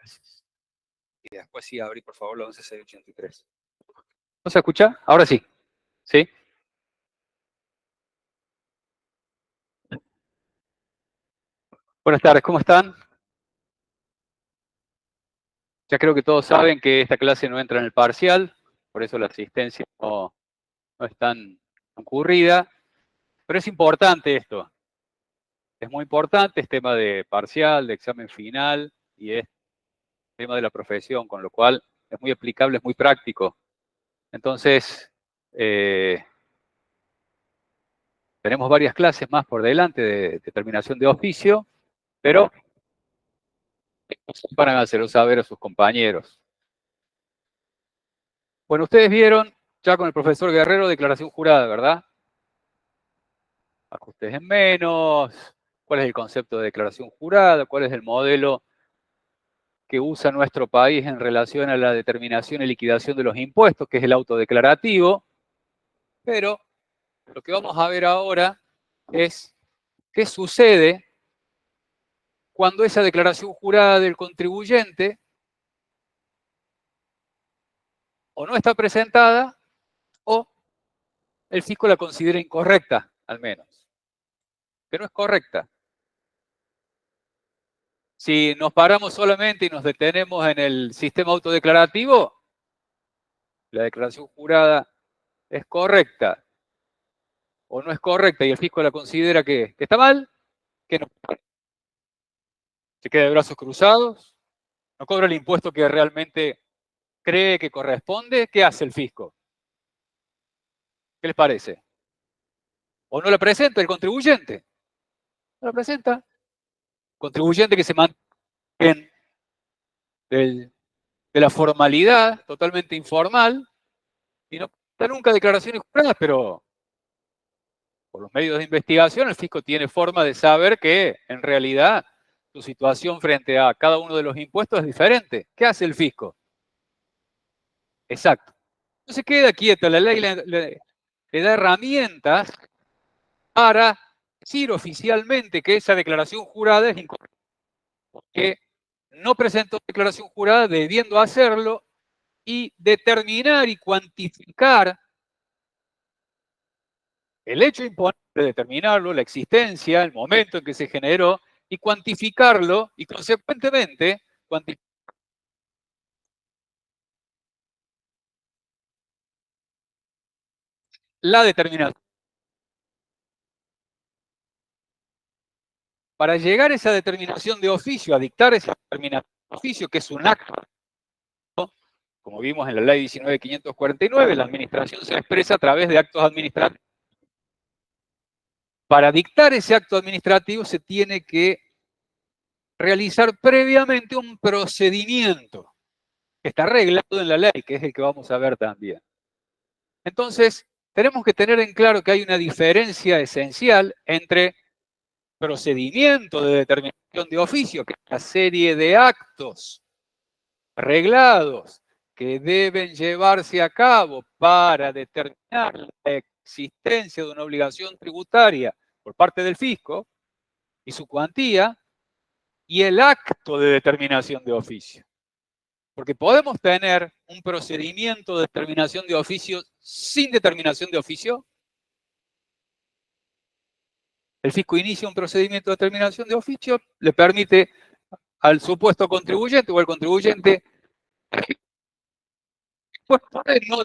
Gracias. Y después sí, abrí por favor la 11683. ¿No se escucha? Ahora sí. ¿Sí? Buenas tardes, ¿cómo están? Ya creo que todos saben que esta clase no entra en el parcial, por eso la asistencia no es tan concurrida, pero es importante esto. Es muy importante, es tema de parcial, de examen final, y es tema de la profesión, con lo cual es muy aplicable, es muy práctico. Entonces, tenemos varias clases más por delante de determinación de oficio, pero para hacerlo saber a sus compañeros. Bueno, ustedes vieron ya con el profesor Guerrero declaración jurada, ¿verdad? Ajustes en menos, cuál es el concepto de declaración jurada, cuál es el modelo que usa nuestro país en relación a la determinación y liquidación de los impuestos, que es el autodeclarativo. Pero lo que vamos a ver ahora es qué sucede cuando esa declaración jurada del contribuyente o no está presentada o el fisco la considera incorrecta, al menos. Que no es correcta. Si nos paramos solamente y nos detenemos en el sistema autodeclarativo, la declaración jurada es correcta o no es correcta y el fisco la considera que está mal, que no. Se queda de brazos cruzados, no cobra el impuesto que realmente cree que corresponde. ¿Qué hace el fisco? ¿Qué les parece? ¿O no la presenta el contribuyente? No la presenta. Contribuyente que se mantiene de la formalidad, totalmente informal, y no da nunca declaraciones juradas, pero por los medios de investigación el fisco tiene forma de saber que en realidad su situación frente a cada uno de los impuestos es diferente. ¿Qué hace el fisco? Exacto. No se queda quieta, la ley le da herramientas para decir oficialmente que esa declaración jurada es incorrecta, que no presentó declaración jurada debiendo hacerlo y determinar y cuantificar el hecho imponente, determinarlo, la existencia, el momento en que se generó y cuantificarlo y consecuentemente cuantificar la determinación. Para llegar a esa determinación de oficio, a dictar esa determinación de oficio, que es un acto, como vimos en la ley 19.549, la administración se expresa a través de actos administrativos. Para dictar ese acto administrativo se tiene que realizar previamente un procedimiento que está reglado en la ley, que es el que vamos a ver también. Entonces, tenemos que tener en claro que hay una diferencia esencial entre procedimiento de determinación de oficio, que es una serie de actos reglados que deben llevarse a cabo para determinar la existencia de una obligación tributaria por parte del fisco y su cuantía, y el acto de determinación de oficio. Porque podemos tener un procedimiento de determinación de oficio sin determinación de oficio. El fisco inicia un procedimiento de determinación de oficio, le permite al supuesto contribuyente o al contribuyente pues no,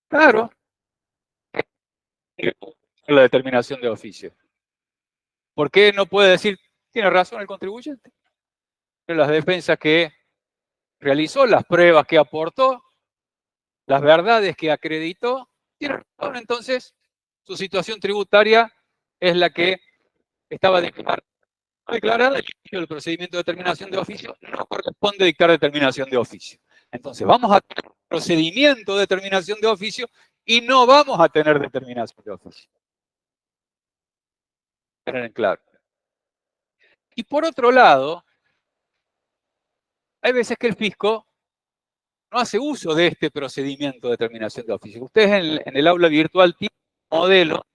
claro, la determinación de oficio. ¿Por qué no puede decir, tiene razón el contribuyente? Las defensas que realizó, las pruebas que aportó, las verdades que acreditó, tiene razón. Entonces, su situación tributaria es la que estaba declarada y el procedimiento de determinación de oficio no corresponde dictar determinación de oficio. Entonces, vamos a tener procedimiento de determinación de oficio y no vamos a tener determinación de oficio. Tener en claro. Y por otro lado, hay veces que el fisco no hace uso de este procedimiento de determinación de oficio. Ustedes en el aula virtual tienen un modelo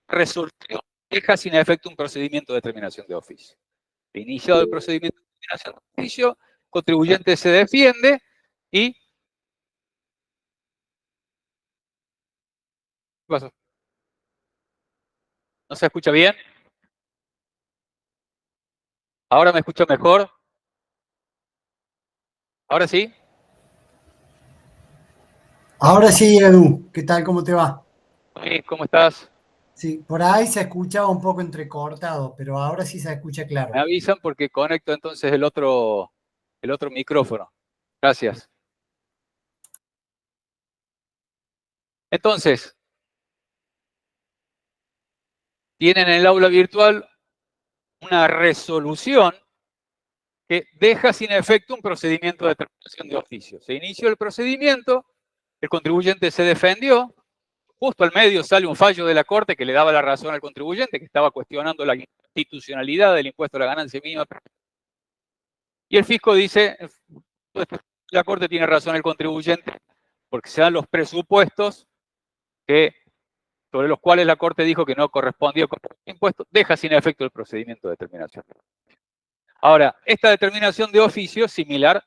resolución deja sin efecto un procedimiento de determinación de oficio. Iniciado el procedimiento de terminación de oficio, el contribuyente se defiende y... ¿Qué pasó? ¿No se escucha bien? ¿Ahora me escucho mejor? ¿Ahora sí? Ahora sí, Edu, ¿qué tal? ¿Cómo te va? ¿Cómo estás? Sí, por ahí se escuchaba un poco entrecortado, pero ahora sí se escucha Me claro. avisan porque conecto entonces el otro micrófono. Gracias. Entonces, tienen en el aula virtual una resolución que deja sin efecto un procedimiento de terminación de oficio. Se inició el procedimiento, el contribuyente se defendió, justo al medio sale un fallo de la Corte que le daba la razón al contribuyente, que estaba cuestionando la institucionalidad del impuesto a la ganancia mínima. Y el fisco dice, la Corte tiene razón el contribuyente, porque se dan los presupuestos sobre los cuales la Corte dijo que no correspondía con el impuesto, deja sin efecto el procedimiento de determinación. Ahora, esta determinación de oficio es similar,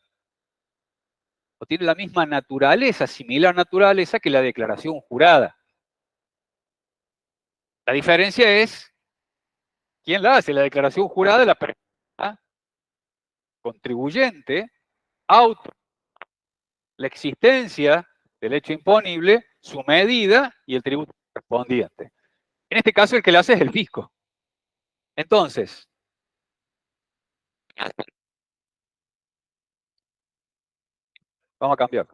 o tiene la misma naturaleza, similar naturaleza que la declaración jurada. La diferencia es quién la hace. La declaración jurada la persona contribuyente, auto, la existencia del hecho imponible, su medida y el tributo correspondiente. En este caso, el que la hace es el fisco. Entonces, vamos a cambiar.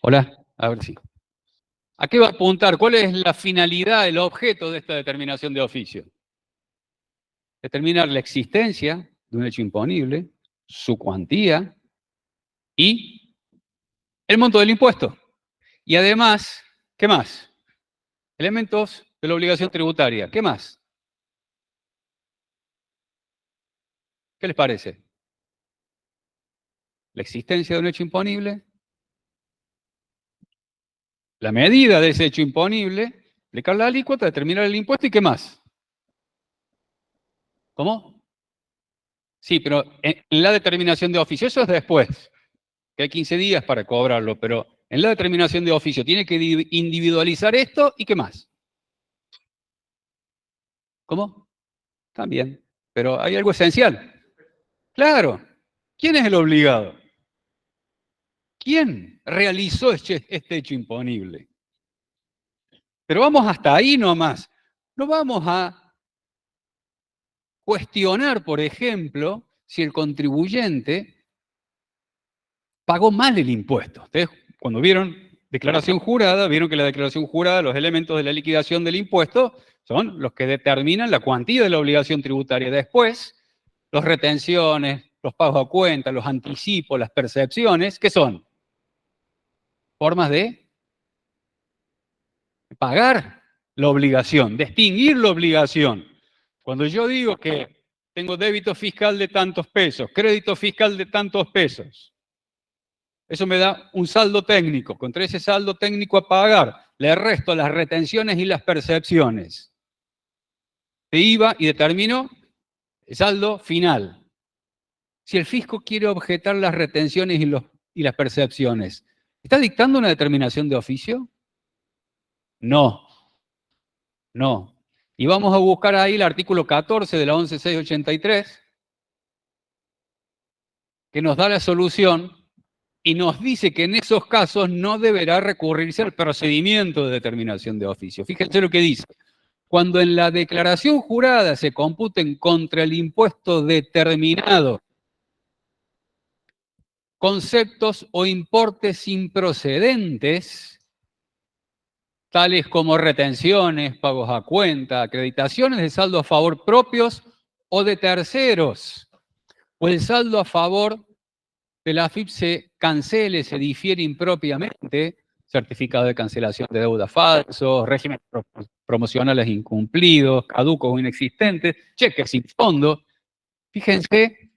Hola, a ver si. ¿A qué va a apuntar? ¿Cuál es la finalidad, el objeto de esta determinación de oficio? Determinar la existencia de un hecho imponible, su cuantía y el monto del impuesto. Y además, ¿qué más? Elementos de la obligación tributaria. ¿Qué más? ¿Qué les parece? La existencia de un hecho imponible, la medida de ese hecho imponible, aplicar la alícuota, determinar el impuesto y ¿qué más? ¿Cómo? Sí, pero en la determinación de oficio, eso es después, que hay 15 días para cobrarlo, pero en la determinación de oficio tiene que individualizar esto y ¿qué más? ¿Cómo? También, pero hay algo esencial. Claro, ¿quién es el obligado? ¿Quién realizó este hecho imponible? Pero vamos hasta ahí nomás. No vamos a cuestionar, por ejemplo, si el contribuyente pagó mal el impuesto. Ustedes, cuando vieron declaración jurada, vieron que la declaración jurada, los elementos de la liquidación del impuesto, son los que determinan la cuantía de la obligación tributaria. Después, las retenciones, los pagos a cuenta, los anticipos, las percepciones, ¿qué son? Formas de pagar la obligación, de extinguir la obligación. Cuando yo digo que tengo débito fiscal de tantos pesos, crédito fiscal de tantos pesos, eso me da un saldo técnico. Contra ese saldo técnico a pagar, le resto las retenciones y las percepciones de IVA y determino el saldo final. Si el fisco quiere objetar las retenciones y las percepciones, ¿está dictando una determinación de oficio? No, no. Y vamos a buscar ahí el artículo 14 de la 11683, que nos da la solución y nos dice que en esos casos no deberá recurrirse al procedimiento de determinación de oficio. Fíjense lo que dice. Cuando en la declaración jurada se computen contra el impuesto determinado conceptos o importes improcedentes, tales como retenciones, pagos a cuenta, acreditaciones de saldo a favor propios o de terceros, o el saldo a favor de la AFIP se cancele, se difiere impropiamente, certificado de cancelación de deuda falsos, regímenes promocionales incumplidos, caducos o inexistentes, cheques sin fondo. Fíjense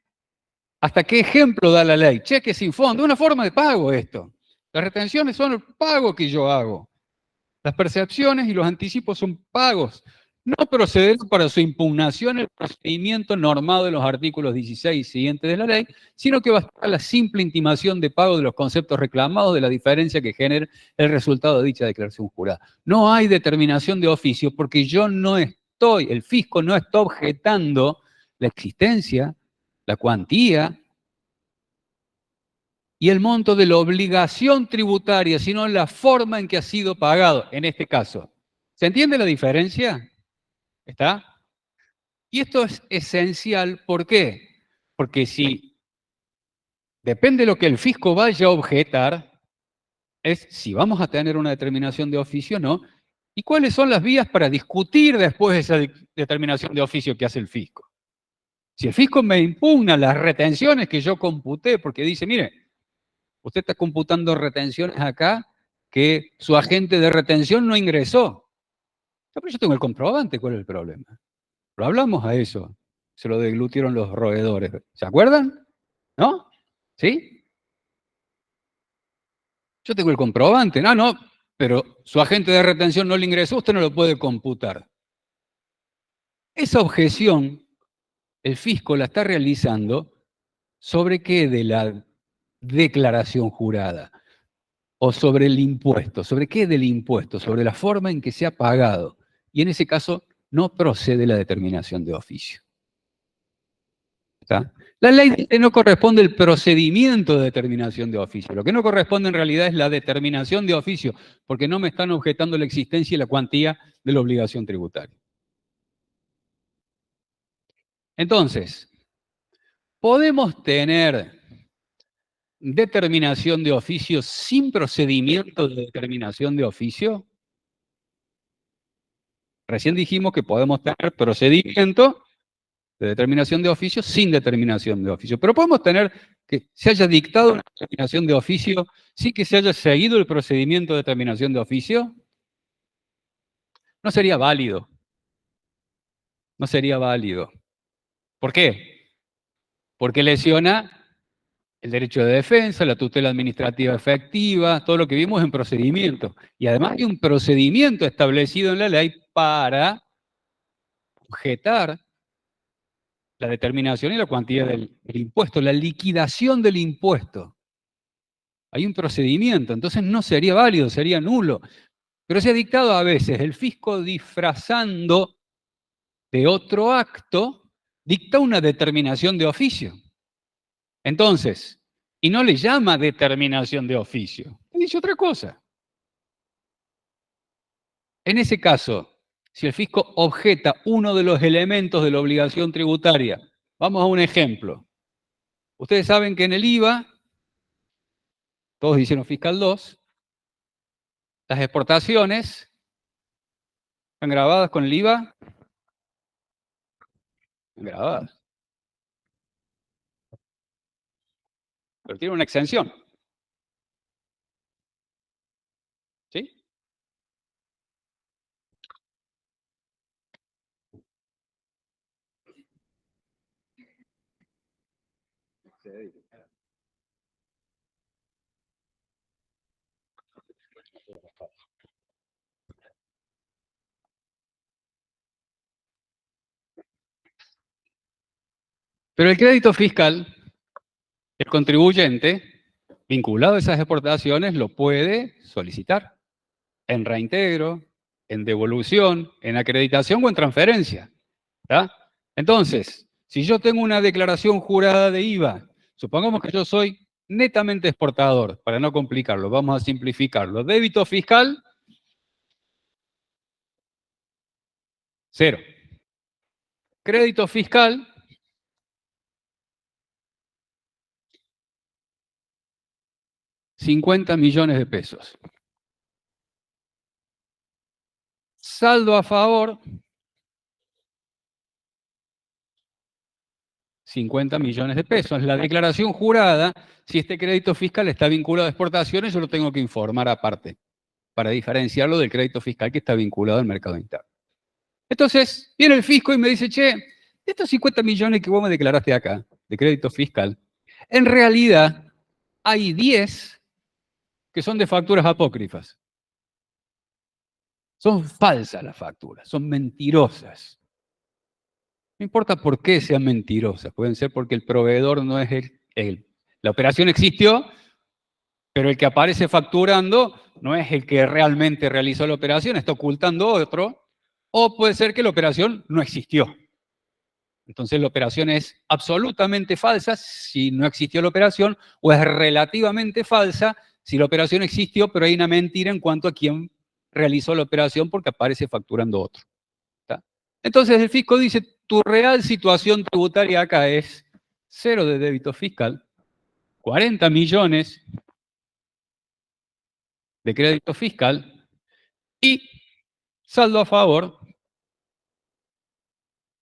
¿Hasta qué ejemplo da la ley? Cheque sin fondo, una forma de pago esto. Las retenciones son el pago que yo hago. Las percepciones y los anticipos son pagos. No proceder para su impugnación el procedimiento normado de los artículos 16 y siguientes de la ley, sino que bastará la simple intimación de pago de los conceptos reclamados de la diferencia que genere el resultado de dicha declaración jurada. No hay determinación de oficio porque yo no estoy, el fisco no está objetando la existencia, la cuantía y el monto de la obligación tributaria, sino la forma en que ha sido pagado, en este caso. ¿Se entiende la diferencia? ¿Está? Y esto es esencial, ¿por qué? Porque si depende de lo que el fisco vaya a objetar, es si vamos a tener una determinación de oficio o no, y cuáles son las vías para discutir después esa determinación de oficio que hace el fisco. Si el fisco me impugna las retenciones que yo computé, porque dice, mire, usted está computando retenciones acá que su agente de retención no ingresó. Pero yo tengo el comprobante, ¿cuál es el problema? Lo hablamos a eso. Se lo deglutieron los roedores. ¿Se acuerdan? ¿No? ¿Sí? Yo tengo el comprobante. No, pero su agente de retención no le ingresó, usted no lo puede computar. Esa objeción, el fisco la está realizando ¿sobre qué de la declaración jurada? ¿O sobre el impuesto? ¿Sobre qué del impuesto? Sobre la forma en que se ha pagado. Y en ese caso no procede la determinación de oficio. ¿Está? La ley no corresponde el procedimiento de determinación de oficio. Lo que no corresponde en realidad es la determinación de oficio, porque no me están objetando la existencia y la cuantía de la obligación tributaria. Entonces, ¿podemos tener determinación de oficio sin procedimiento de determinación de oficio? Recién dijimos que podemos tener procedimiento de determinación de oficio sin determinación de oficio. Pero podemos tener que se haya dictado una determinación de oficio sin que se haya seguido el procedimiento de determinación de oficio. No sería válido. No sería válido. ¿Por qué? Porque lesiona el derecho de defensa, la tutela administrativa efectiva, todo lo que vimos en procedimiento. Y además hay un procedimiento establecido en la ley para objetar la determinación y la cuantía del impuesto, la liquidación del impuesto. Hay un procedimiento, entonces no sería válido, sería nulo. Pero se ha dictado a veces, el fisco disfrazando de otro acto, dicta una determinación de oficio. Entonces, y no le llama determinación de oficio, dice otra cosa. En ese caso, si el fisco objeta uno de los elementos de la obligación tributaria, vamos a un ejemplo. Ustedes saben que en el IVA, todos hicieron fiscal 2, las exportaciones están grabadas con el IVA. Están grabadas. Pero tiene una exención. ¿Sí? Pero el crédito fiscal, el contribuyente, vinculado a esas exportaciones, lo puede solicitar en reintegro, en devolución, en acreditación o en transferencia. ¿Tá? Entonces, si yo tengo una declaración jurada de IVA, supongamos que yo soy netamente exportador, para no complicarlo, vamos a simplificarlo. Débito fiscal, 0. Crédito fiscal, 50 millones de pesos. Saldo a favor, 50 millones de pesos. La declaración jurada, si este crédito fiscal está vinculado a exportaciones, yo lo tengo que informar aparte, para diferenciarlo del crédito fiscal que está vinculado al mercado interno. Entonces, viene el fisco y me dice, che, estos 50 millones que vos me declaraste acá, de crédito fiscal, En realidad, hay 10 que son de facturas apócrifas. Son falsas las facturas, son mentirosas. No importa por qué sean mentirosas, pueden ser porque el proveedor no es la operación existió, pero el que aparece facturando no es el que realmente realizó la operación, está ocultando otro, o puede ser que la operación no existió. Entonces la operación es absolutamente falsa si no existió la operación, o es relativamente falsa si la operación existió, pero hay una mentira en cuanto a quién realizó la operación porque aparece facturando otro. ¿Está? Entonces el fisco dice, tu real situación tributaria acá es 0 de débito fiscal, 40 millones de crédito fiscal y saldo a favor,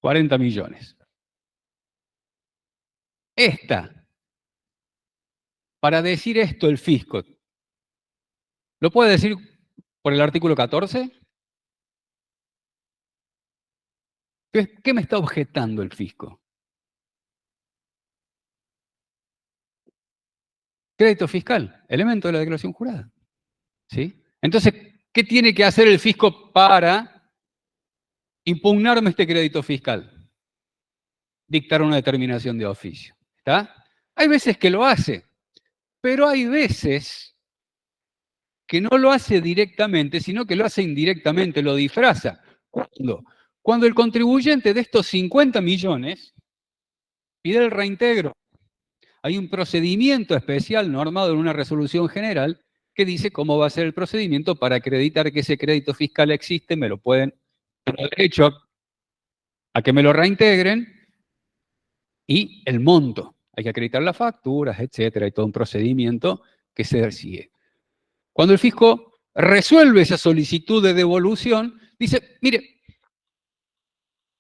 40 millones. Para decir esto el fisco, ¿lo puede decir por el artículo 14? ¿Qué me está objetando el fisco? Crédito fiscal, elemento de la declaración jurada. ¿Sí? Entonces, ¿qué tiene que hacer el fisco para impugnarme este crédito fiscal? Dictar una determinación de oficio. ¿Está? Hay veces que lo hace, pero hay veces que no lo hace directamente, sino que lo hace indirectamente, lo disfraza. ¿Cuándo? Cuando el contribuyente de estos 50 millones pide el reintegro. Hay un procedimiento especial normado en una resolución general que dice cómo va a ser el procedimiento para acreditar que ese crédito fiscal existe, me lo pueden tener derecho a que me lo reintegren, y el monto. Hay que acreditar las facturas, etcétera, hay todo un procedimiento que se sigue. Cuando el fisco resuelve esa solicitud de devolución, dice, mire,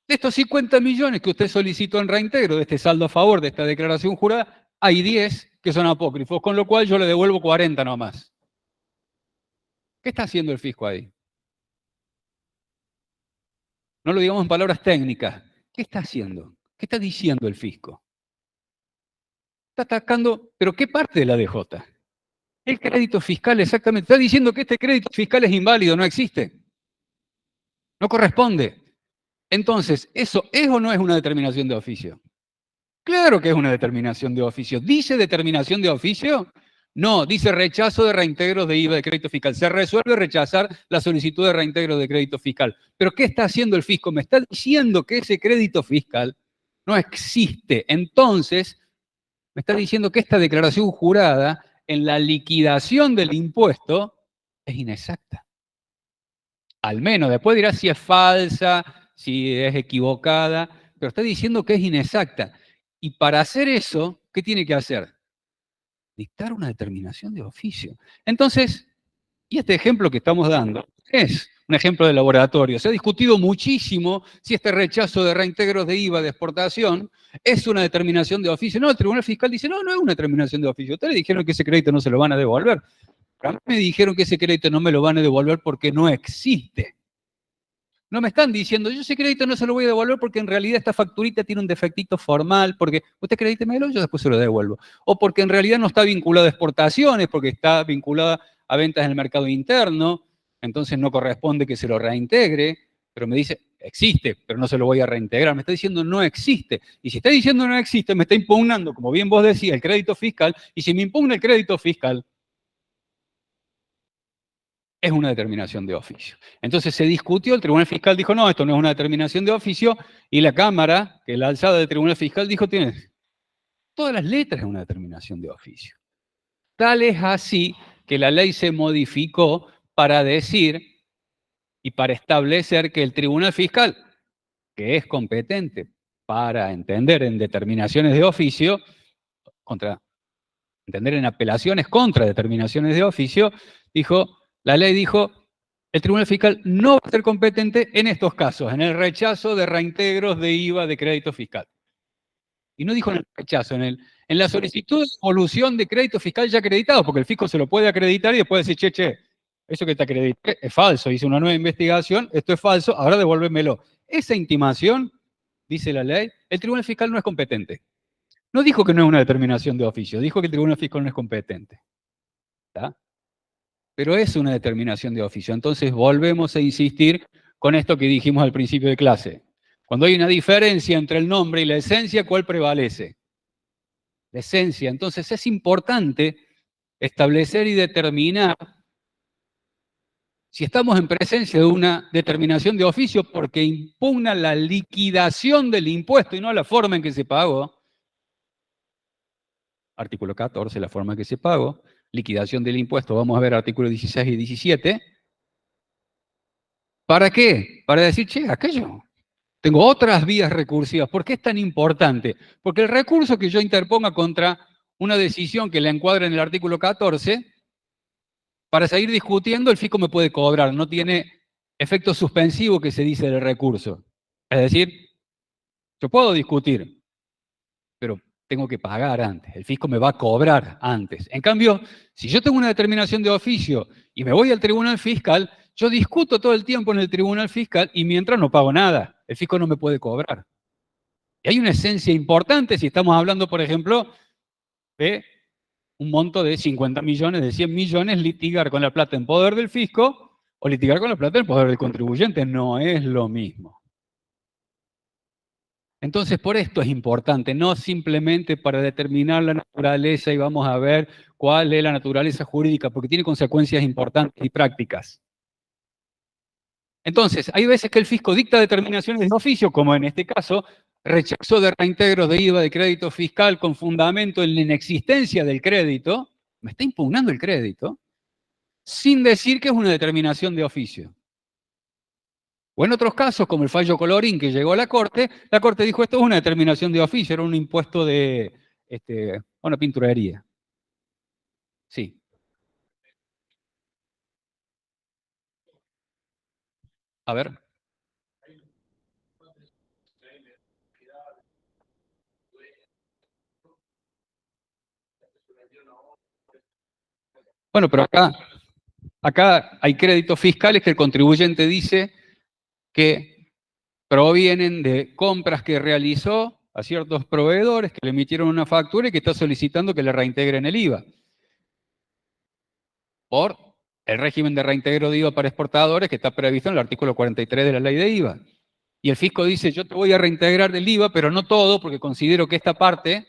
de estos 50 millones que usted solicitó en reintegro, de este saldo a favor, de esta declaración jurada, hay 10 que son apócrifos, con lo cual yo le devuelvo 40 nomás. ¿Qué está haciendo el fisco ahí? No lo digamos en palabras técnicas. ¿Qué está haciendo? ¿Qué está diciendo el fisco? Está atacando, ¿pero qué parte de la DJ? El crédito fiscal, exactamente. Está diciendo que este crédito fiscal es inválido, no existe. No corresponde. Entonces, ¿eso es o no es una determinación de oficio? Claro que es una determinación de oficio. ¿Dice determinación de oficio? No, dice rechazo de reintegros de IVA de crédito fiscal. Se resuelve rechazar la solicitud de reintegro de crédito fiscal. ¿Pero qué está haciendo el fisco? Me está diciendo que ese crédito fiscal no existe. Entonces, me está diciendo que esta declaración jurada en la liquidación del impuesto es inexacta. Al menos, después dirá si es falsa, si es equivocada, pero está diciendo que es inexacta. Y para hacer eso, ¿qué tiene que hacer? Dictar una determinación de oficio. Entonces, y este ejemplo que estamos dando es un ejemplo de laboratorio. Se ha discutido muchísimo si este rechazo de reintegros de IVA de exportación es una determinación de oficio. No, el Tribunal Fiscal dice, no, no es una determinación de oficio. Ustedes le dijeron que ese crédito no se lo van a devolver. A mí me dijeron que ese crédito no me lo van a devolver porque no existe. No me están diciendo, yo ese crédito no se lo voy a devolver porque en realidad esta facturita tiene un defectito formal, porque usted acredítemelo, yo después se lo devuelvo. O porque en realidad no está vinculada a exportaciones, porque está vinculada a ventas en el mercado interno, entonces no corresponde que se lo reintegre, pero me dice, existe, pero no se lo voy a reintegrar. Me está diciendo no existe. Y si está diciendo no existe, me está impugnando, como bien vos decías, el crédito fiscal, y si me impugna el crédito fiscal, es una determinación de oficio. Entonces se discutió, el Tribunal Fiscal dijo, no, esto no es una determinación de oficio, y la Cámara, que la alzada del Tribunal Fiscal dijo, tienes todas las letras de una determinación de oficio. Tal es así que la ley se modificó para decir y para establecer que el Tribunal Fiscal, que es competente para entender en determinaciones de oficio, entender en apelaciones contra determinaciones de oficio, la ley dijo, el Tribunal Fiscal no va a ser competente en estos casos, en el rechazo de reintegros de IVA de crédito fiscal. Y no dijo en el rechazo, en la solicitud de devolución de crédito fiscal ya acreditado, porque el fisco se lo puede acreditar y después decir, che, eso que te acredité es falso, hice una nueva investigación, esto es falso, ahora devuélvemelo. Esa intimación, dice la ley, el Tribunal Fiscal no es competente. No dijo que no es una determinación de oficio, dijo que el tribunal fiscal no es competente. ¿Está? Pero es una determinación de oficio. Entonces volvemos a insistir con esto que dijimos al principio de clase. Cuando hay una diferencia entre el nombre y la esencia, ¿cuál prevalece? La esencia. Entonces es importante establecer y determinar si estamos en presencia de una determinación de oficio porque impugna la liquidación del impuesto y no la forma en que se pagó. Artículo 14, la forma en que se pagó. Liquidación del impuesto, vamos a ver artículos 16 y 17. ¿Para qué? Para decir, che, aquello. Tengo otras vías recursivas. ¿Por qué es tan importante? Porque el recurso que yo interponga contra una decisión que la encuadra en el artículo 14, para seguir discutiendo, el fisco me puede cobrar. No tiene efecto suspensivo que se dice del recurso. Es decir, yo puedo discutir, pero tengo que pagar antes. El fisco me va a cobrar antes. En cambio, si yo tengo una determinación de oficio y me voy al tribunal fiscal, yo discuto todo el tiempo en el tribunal fiscal y mientras no pago nada. El fisco no me puede cobrar. Y hay una esencia importante si estamos hablando, por ejemplo, de un monto de 50 millones, de 100 millones, litigar con la plata en poder del fisco o litigar con la plata en poder del contribuyente. No es lo mismo. Entonces, por esto es importante, no simplemente para determinar la naturaleza y vamos a ver cuál es la naturaleza jurídica, porque tiene consecuencias importantes y prácticas. Entonces, hay veces que el fisco dicta determinaciones de oficio, como en este caso, rechazó de reintegros de IVA de crédito fiscal con fundamento en la inexistencia del crédito, me está impugnando el crédito, sin decir que es una determinación de oficio. O en otros casos, como el fallo Colorín que llegó a la Corte dijo esto es una determinación de oficio, era un impuesto de una pinturería. Sí. A ver. Bueno, pero acá hay créditos fiscales que el contribuyente dice que provienen de compras que realizó a ciertos proveedores que le emitieron una factura y que está solicitando que le reintegren el IVA. Por el régimen de reintegro de IVA para exportadores que está previsto en el artículo 43 de la ley de IVA. Y el fisco dice, yo te voy a reintegrar del IVA, pero no todo, porque considero que esta parte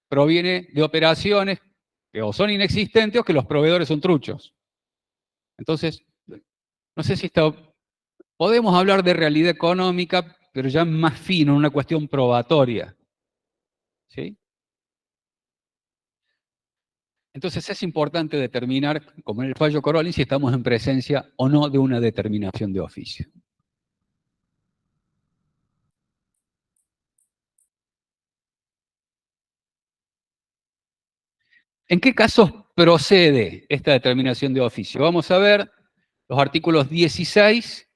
proviene de operaciones que o son inexistentes o que los proveedores son truchos. Entonces, no sé si podemos hablar de realidad económica, pero ya más fino, en una cuestión probatoria. ¿Sí? Entonces es importante determinar, como en el fallo Colorín, si estamos en presencia o no de una determinación de oficio. ¿En qué casos procede esta determinación de oficio? Vamos a ver los artículos 16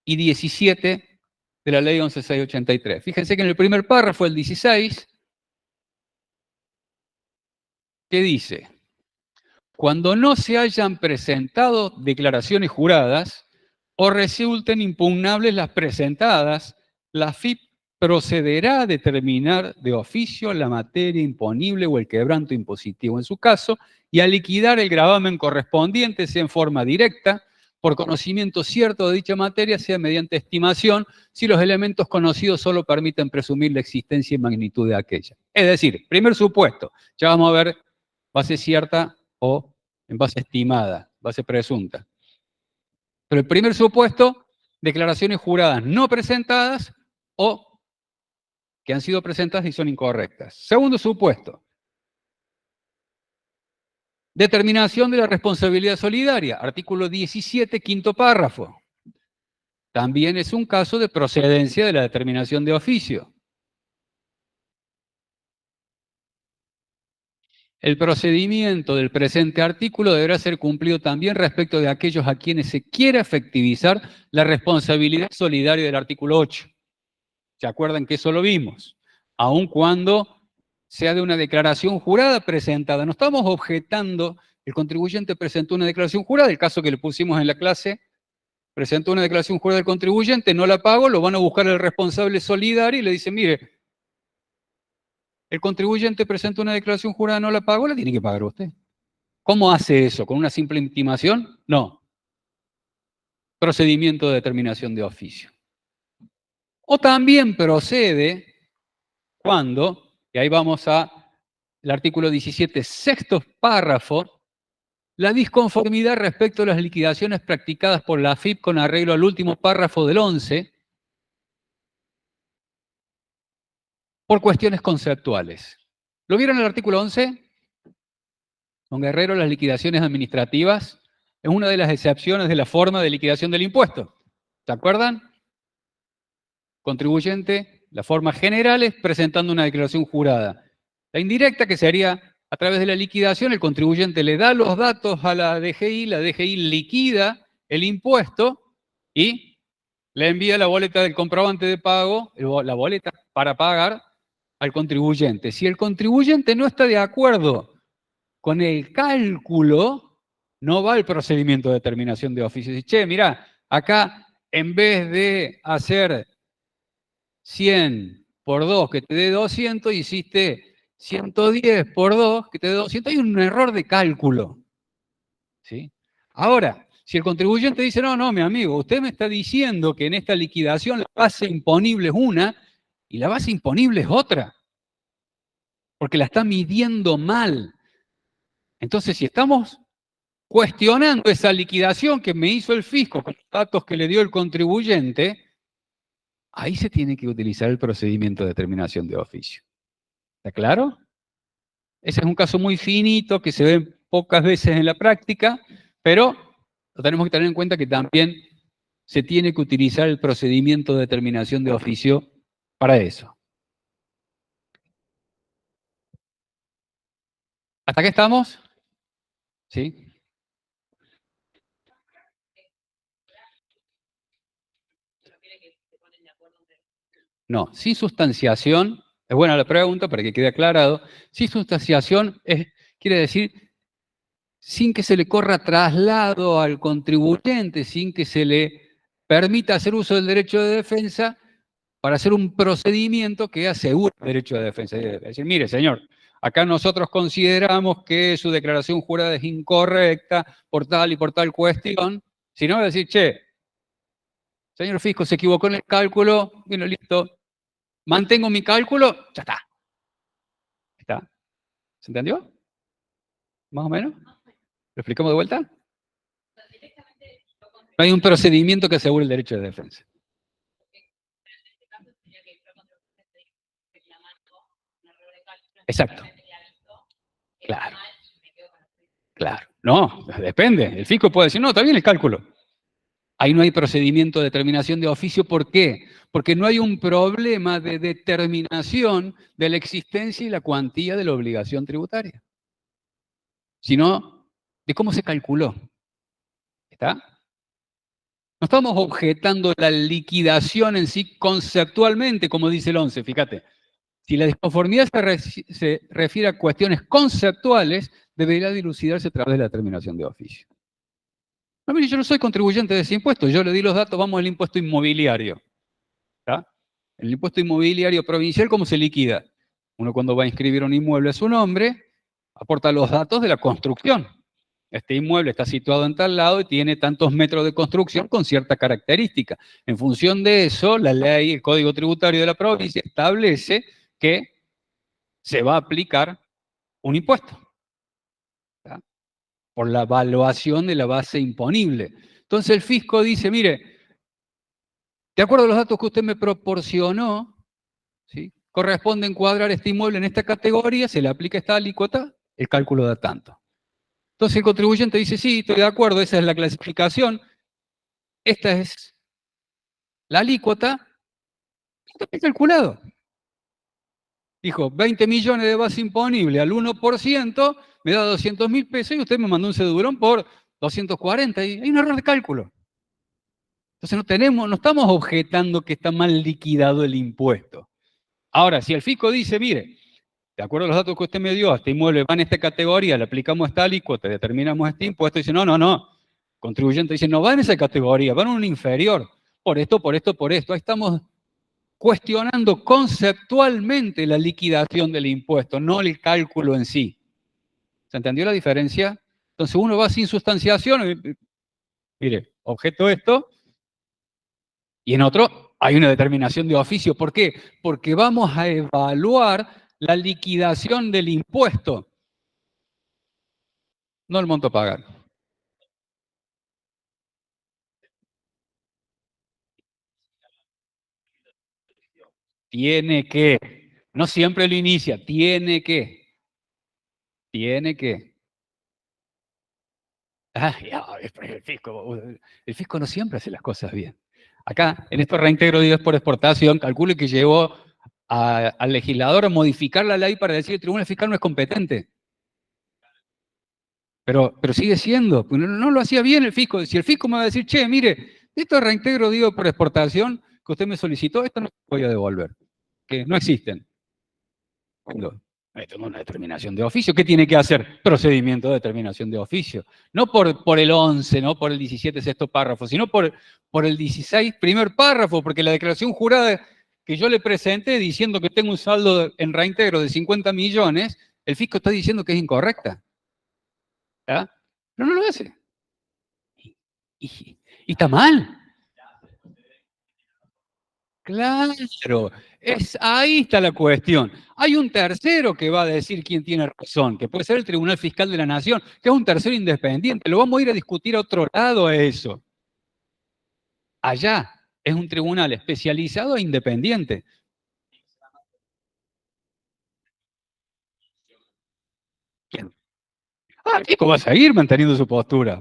y 17 de la ley 11.683. Fíjense que en el primer párrafo, el 16, ¿qué dice? Cuando no se hayan presentado declaraciones juradas o resulten impugnables las presentadas, la FIP procederá a determinar de oficio la materia imponible o el quebranto impositivo en su caso y a liquidar el gravamen correspondiente, sea en forma directa, por conocimiento cierto de dicha materia, sea mediante estimación, si los elementos conocidos solo permiten presumir la existencia y magnitud de aquella. Es decir, primer supuesto, ya vamos a ver base cierta o en base estimada, base presunta. Pero el primer supuesto, declaraciones juradas no presentadas o que han sido presentadas y son incorrectas. Segundo supuesto, determinación de la responsabilidad solidaria, artículo 17, quinto párrafo. También es un caso de procedencia de la determinación de oficio. El procedimiento del presente artículo deberá ser cumplido también respecto de aquellos a quienes se quiera efectivizar la responsabilidad solidaria del artículo 8. ¿Se acuerdan que eso lo vimos? Aun cuando sea de una declaración jurada presentada. No estamos objetando, el contribuyente presentó una declaración jurada, el caso que le pusimos en la clase, presentó una declaración jurada del contribuyente, no la pago, lo van a buscar el responsable solidario y le dicen, mire, el contribuyente presenta una declaración jurada, no la pagó, la tiene que pagar usted. ¿Cómo hace eso? ¿Con una simple intimación? No. Procedimiento de determinación de oficio. O también procede cuando, y ahí vamos al artículo 17, sexto párrafo, la disconformidad respecto a las liquidaciones practicadas por la AFIP con arreglo al último párrafo del 11 por cuestiones conceptuales. ¿Lo vieron en el artículo 11? Don Guerrero, las liquidaciones administrativas es una de las excepciones de la forma de liquidación del impuesto. ¿Se acuerdan? Contribuyente, la forma general es presentando una declaración jurada. La indirecta, que sería a través de la liquidación, el contribuyente le da los datos a la DGI liquida el impuesto y le envía la boleta del comprobante de pago, la boleta para pagar al contribuyente. Si el contribuyente no está de acuerdo con el cálculo, no va al procedimiento de determinación de oficio. Dice, che, mirá, acá en vez de hacer 100 por 2 que te dé 200, hiciste 110 por 2 que te dé 200. Hay un error de cálculo. ¿Sí? Ahora, si el contribuyente dice, no, mi amigo, usted me está diciendo que en esta liquidación la base imponible es una y la base imponible es otra, porque la está midiendo mal. Entonces, si estamos cuestionando esa liquidación que me hizo el fisco con los datos que le dio el contribuyente, ahí se tiene que utilizar el procedimiento de determinación de oficio. ¿Está claro? Ese es un caso muy finito que se ve pocas veces en la práctica, pero lo tenemos que tener en cuenta que también se tiene que utilizar el procedimiento de determinación de oficio para eso. ¿Hasta qué estamos? ¿Sí? No, sin sustanciación, es buena la pregunta para que quede aclarado, sin sustanciación quiere decir sin que se le corra traslado al contribuyente, sin que se le permita hacer uso del derecho de defensa para hacer un procedimiento que asegure el derecho de defensa. Es decir, mire, señor, acá nosotros consideramos que su declaración jurada es incorrecta por tal y por tal cuestión, si no, decir, che, señor fisco, se equivocó en el cálculo, bueno, listo, mantengo mi cálculo, ya está. ¿Está? ¿Se entendió? ¿Más o menos? ¿Lo explicamos de vuelta? No hay un procedimiento que asegure el derecho de defensa. Exacto. Claro. Claro. No, depende. El fisco puede decir, no, está bien el cálculo. Ahí no hay procedimiento de determinación de oficio. ¿Por qué? Porque no hay un problema de determinación de la existencia y la cuantía de la obligación tributaria, sino de cómo se calculó. ¿Está? No estamos objetando la liquidación en sí conceptualmente, como dice el 11, fíjate. Si la disconformidad se refiere a cuestiones conceptuales, debería dilucidarse a través de la determinación de oficio. No, mire, yo no soy contribuyente de ese impuesto, yo le di los datos, vamos al impuesto inmobiliario. ¿Está? El impuesto inmobiliario provincial, ¿cómo se liquida? Uno cuando va a inscribir un inmueble a su nombre, aporta los datos de la construcción. Este inmueble está situado en tal lado y tiene tantos metros de construcción con cierta característica. En función de eso, la ley, el Código Tributario de la provincia establece que se va a aplicar un impuesto, ¿tá? Por la evaluación de la base imponible. Entonces el fisco dice, mire, de acuerdo a los datos que usted me proporcionó, ¿sí?, corresponde encuadrar este inmueble en esta categoría, se le aplica esta alícuota, el cálculo da tanto. Entonces el contribuyente dice, sí, estoy de acuerdo, esa es la clasificación, esta es la alícuota, está bien calculado. Dijo, 20 millones de base imponible al 1%, me da 200.000 pesos y usted me mandó un cedulón por 240, y hay un error de cálculo. Entonces no estamos objetando que está mal liquidado el impuesto. Ahora, si el fisco dice, mire, de acuerdo a los datos que usted me dio, este inmueble va en esta categoría, le aplicamos esta alícuota, determinamos este impuesto, dice, no. Contribuyente dice, no va en esa categoría, va en una inferior, por esto. Ahí estamos cuestionando conceptualmente la liquidación del impuesto, no el cálculo en sí. ¿Se entendió la diferencia? Entonces uno va sin sustanciación, mire, objeto esto, y en otro hay una determinación de oficio. ¿Por qué? Porque vamos a evaluar la liquidación del impuesto, no el monto a pagar. Tiene que, no siempre lo inicia, tiene que. El fisco no siempre hace las cosas bien. Acá, en estos reintegros de IVA por exportación, calcule que llevó al legislador a modificar la ley para decir que el tribunal fiscal no es competente. Pero sigue siendo, no lo hacía bien el fisco. Si el fisco me va a decir, che, mire, estos reintegros de IVA por exportación que usted me solicitó, esto no voy a devolver, que no existen. Cuando tengo una determinación de oficio, ¿qué tiene que hacer? Procedimiento de determinación de oficio. No por el 11, no por el 17 sexto párrafo, sino por el 16 primer párrafo, porque la declaración jurada que yo le presenté diciendo que tengo un saldo en reintegro de 50 millones, el fisco está diciendo que es incorrecta. ¿Ah? Pero no lo hace. Y está mal. Claro, ahí está la cuestión. Hay un tercero que va a decir quién tiene razón, que puede ser el Tribunal Fiscal de la Nación, que es un tercero independiente. Lo vamos a ir a discutir a otro lado a eso. Allá es un tribunal especializado e independiente. ¿Quién? Pico va a seguir manteniendo su postura.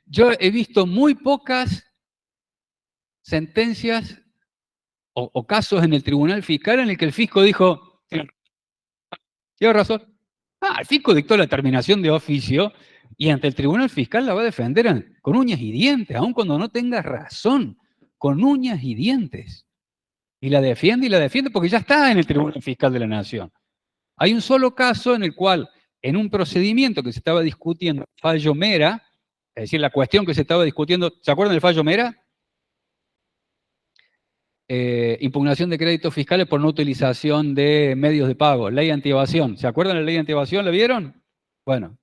Yo he visto muy pocas sentencias o casos en el Tribunal Fiscal en el que el fisco dijo, tiene razón. El fisco dictó la terminación de oficio y ante el Tribunal Fiscal la va a defender con uñas y dientes, aun cuando no tenga razón, con uñas y dientes. Y la defiende porque ya está en el Tribunal Fiscal de la Nación. Hay un solo caso en el cual, en un procedimiento que se estaba discutiendo, fallo Mera, es decir, la cuestión que se estaba discutiendo, ¿se acuerdan del fallo Mera? Impugnación de créditos fiscales por no utilización de medios de pago, ley antievasión. ¿Se acuerdan de la ley antievasión? ¿La vieron? Bueno,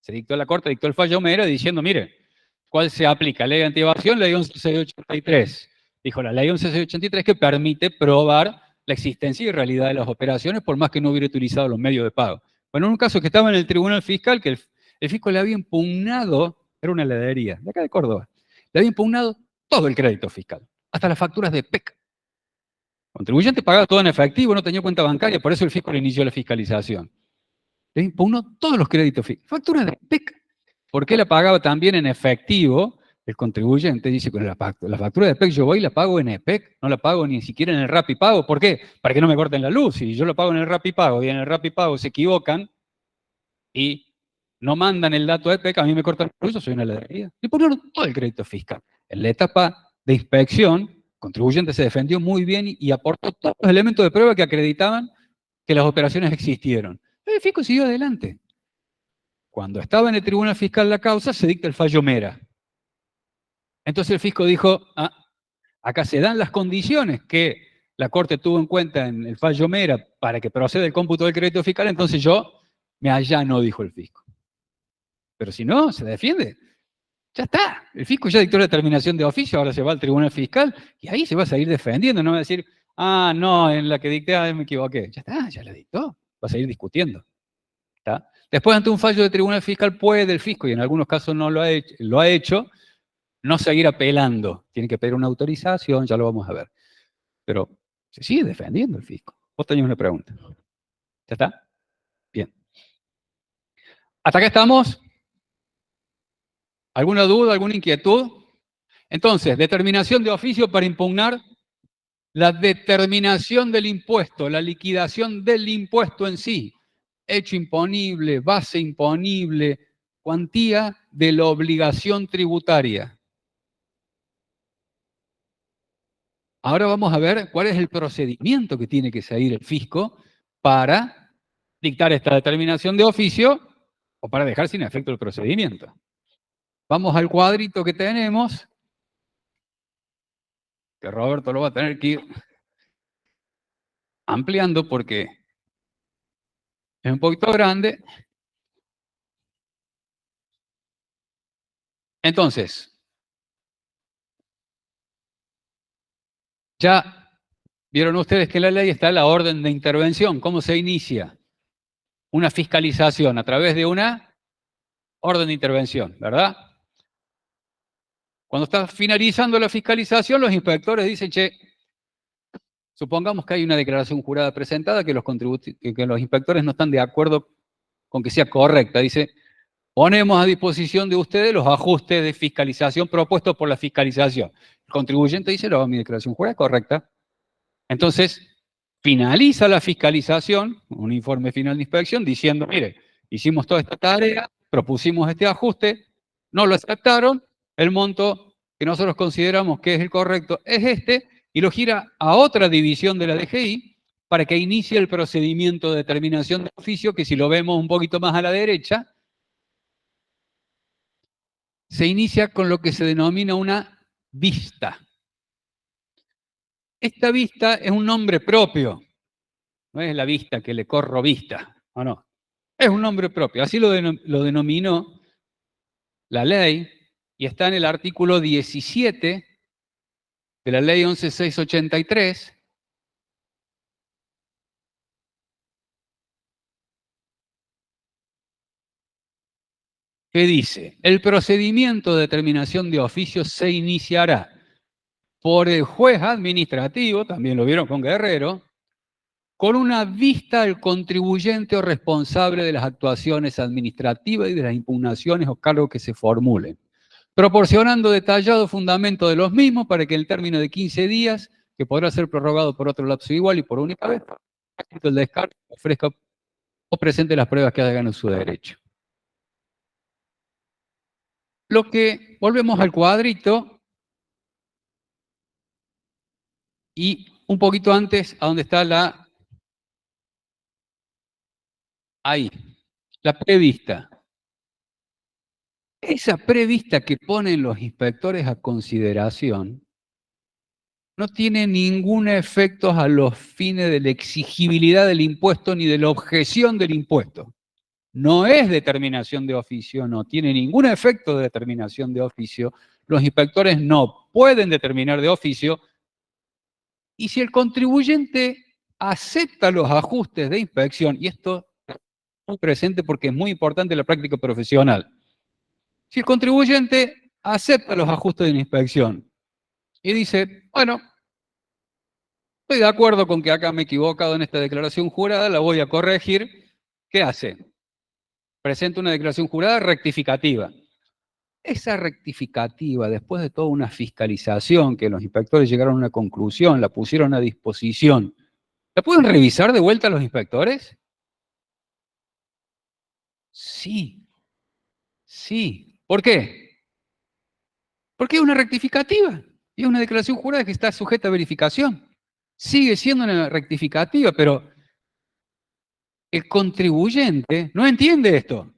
se dictó la Corte, dictó el fallo Mera diciendo, mire, ¿cuál se aplica? Ley antievasión, ley 11683. Dijo la ley 11683 que permite probar la existencia y realidad de las operaciones por más que no hubiera utilizado los medios de pago. Bueno, en un caso que estaba en el Tribunal Fiscal, que el fisco le había impugnado, era una heladería, de acá de Córdoba, le había impugnado todo el crédito fiscal, hasta las facturas de PEC. El contribuyente pagaba todo en efectivo, no tenía cuenta bancaria, por eso el fisco le inició la fiscalización. Le impugnó todos los créditos fiscales, facturas de PEC. ¿Por qué la pagaba también en efectivo? El contribuyente dice, con la factura de PEC yo voy y la pago en EPEC, no la pago ni siquiera en el Rapipago. ¿Por qué? Para que no me corten la luz. Si yo lo pago en el Rapipago y en el Rapipago se equivocan y no mandan el dato de EPEC, a mí me cortan la luz, yo soy una heladería. Le pusieron todo el crédito fiscal. En la etapa de inspección, el contribuyente se defendió muy bien y aportó todos los elementos de prueba que acreditaban que las operaciones existieron. El fisco siguió adelante. Cuando estaba en el Tribunal Fiscal la causa, se dicta el fallo Mera. Entonces el fisco dijo, acá se dan las condiciones que la Corte tuvo en cuenta en el fallo Mera para que proceda el cómputo del crédito fiscal, entonces yo me allano, dijo el fisco. Pero si no, se defiende. Ya está. El fisco ya dictó la determinación de oficio, ahora se va al Tribunal Fiscal y ahí se va a seguir defendiendo. No va a decir, no, en la que dicté me equivoqué. Ya está, ya la dictó. Va a seguir discutiendo. ¿Está? Después, ante un fallo del Tribunal Fiscal, puede el fisco, y en algunos casos no lo ha hecho, no seguir apelando. Tiene que pedir una autorización, ya lo vamos a ver. Pero se sigue defendiendo el fisco. Vos tenías una pregunta. ¿Ya está? Bien. ¿Hasta acá estamos? ¿Alguna duda, alguna inquietud? Entonces, determinación de oficio para impugnar la determinación del impuesto, la liquidación del impuesto en sí. Hecho imponible, base imponible, cuantía de la obligación tributaria. Ahora vamos a ver cuál es el procedimiento que tiene que seguir el fisco para dictar esta determinación de oficio o para dejar sin efecto el procedimiento. Vamos al cuadrito que tenemos. que Roberto lo va a tener que ir ampliando porque es un poquito grande. Entonces, ya vieron ustedes que en la ley está la orden de intervención. ¿Cómo se inicia? Una fiscalización a través de una orden de intervención, ¿verdad? Cuando está finalizando la fiscalización, los inspectores dicen, che, supongamos que hay una declaración jurada presentada que los inspectores no están de acuerdo con que sea correcta. Dice, ponemos a disposición de ustedes los ajustes de fiscalización propuestos por la fiscalización. El contribuyente dice, no, mi declaración jurada es correcta. Entonces, finaliza la fiscalización, un informe final de inspección, diciendo, mire, hicimos toda esta tarea, propusimos este ajuste, no lo aceptaron, el monto que nosotros consideramos que es el correcto es este, y lo gira a otra división de la DGI para que inicie el procedimiento de determinación de oficio, que si lo vemos un poquito más a la derecha, se inicia con lo que se denomina una vista. Esta vista es un nombre propio, no es la vista que le corro vista, o no. Es un nombre propio, así lo denominó la ley, y está en el artículo 17 de la ley 11.683, que dice, el procedimiento de determinación de oficio se iniciará por el juez administrativo, también lo vieron con Guerrero, con una vista al contribuyente o responsable de las actuaciones administrativas y de las impugnaciones o cargos que se formulen, proporcionando detallado fundamento de los mismos para que en el término de 15 días, que podrá ser prorrogado por otro lapso igual y por única vez, el descargo ofrezca o presente las pruebas que hagan en su derecho. Lo que, volvemos al cuadrito, y un poquito antes, a donde está ahí, la prevista. Esa prevista que ponen los inspectores a consideración no tiene ningún efecto a los fines de la exigibilidad del impuesto ni de la objeción del impuesto. No es determinación de oficio, no tiene ningún efecto de determinación de oficio. Los inspectores no pueden determinar de oficio. Y si el contribuyente acepta los ajustes de inspección, y esto es muy presente porque es muy importante en la práctica profesional, si el contribuyente acepta los ajustes de la inspección y dice, bueno, estoy de acuerdo con que acá me he equivocado en esta declaración jurada, la voy a corregir, ¿qué hace? Presenta una declaración jurada rectificativa. Esa rectificativa, después de toda una fiscalización, que los inspectores llegaron a una conclusión, la pusieron a disposición, ¿la pueden revisar de vuelta los inspectores? Sí. Sí. ¿Por qué? Porque es una rectificativa y es una declaración jurada que está sujeta a verificación. Sigue siendo una rectificativa, pero el contribuyente no entiende esto.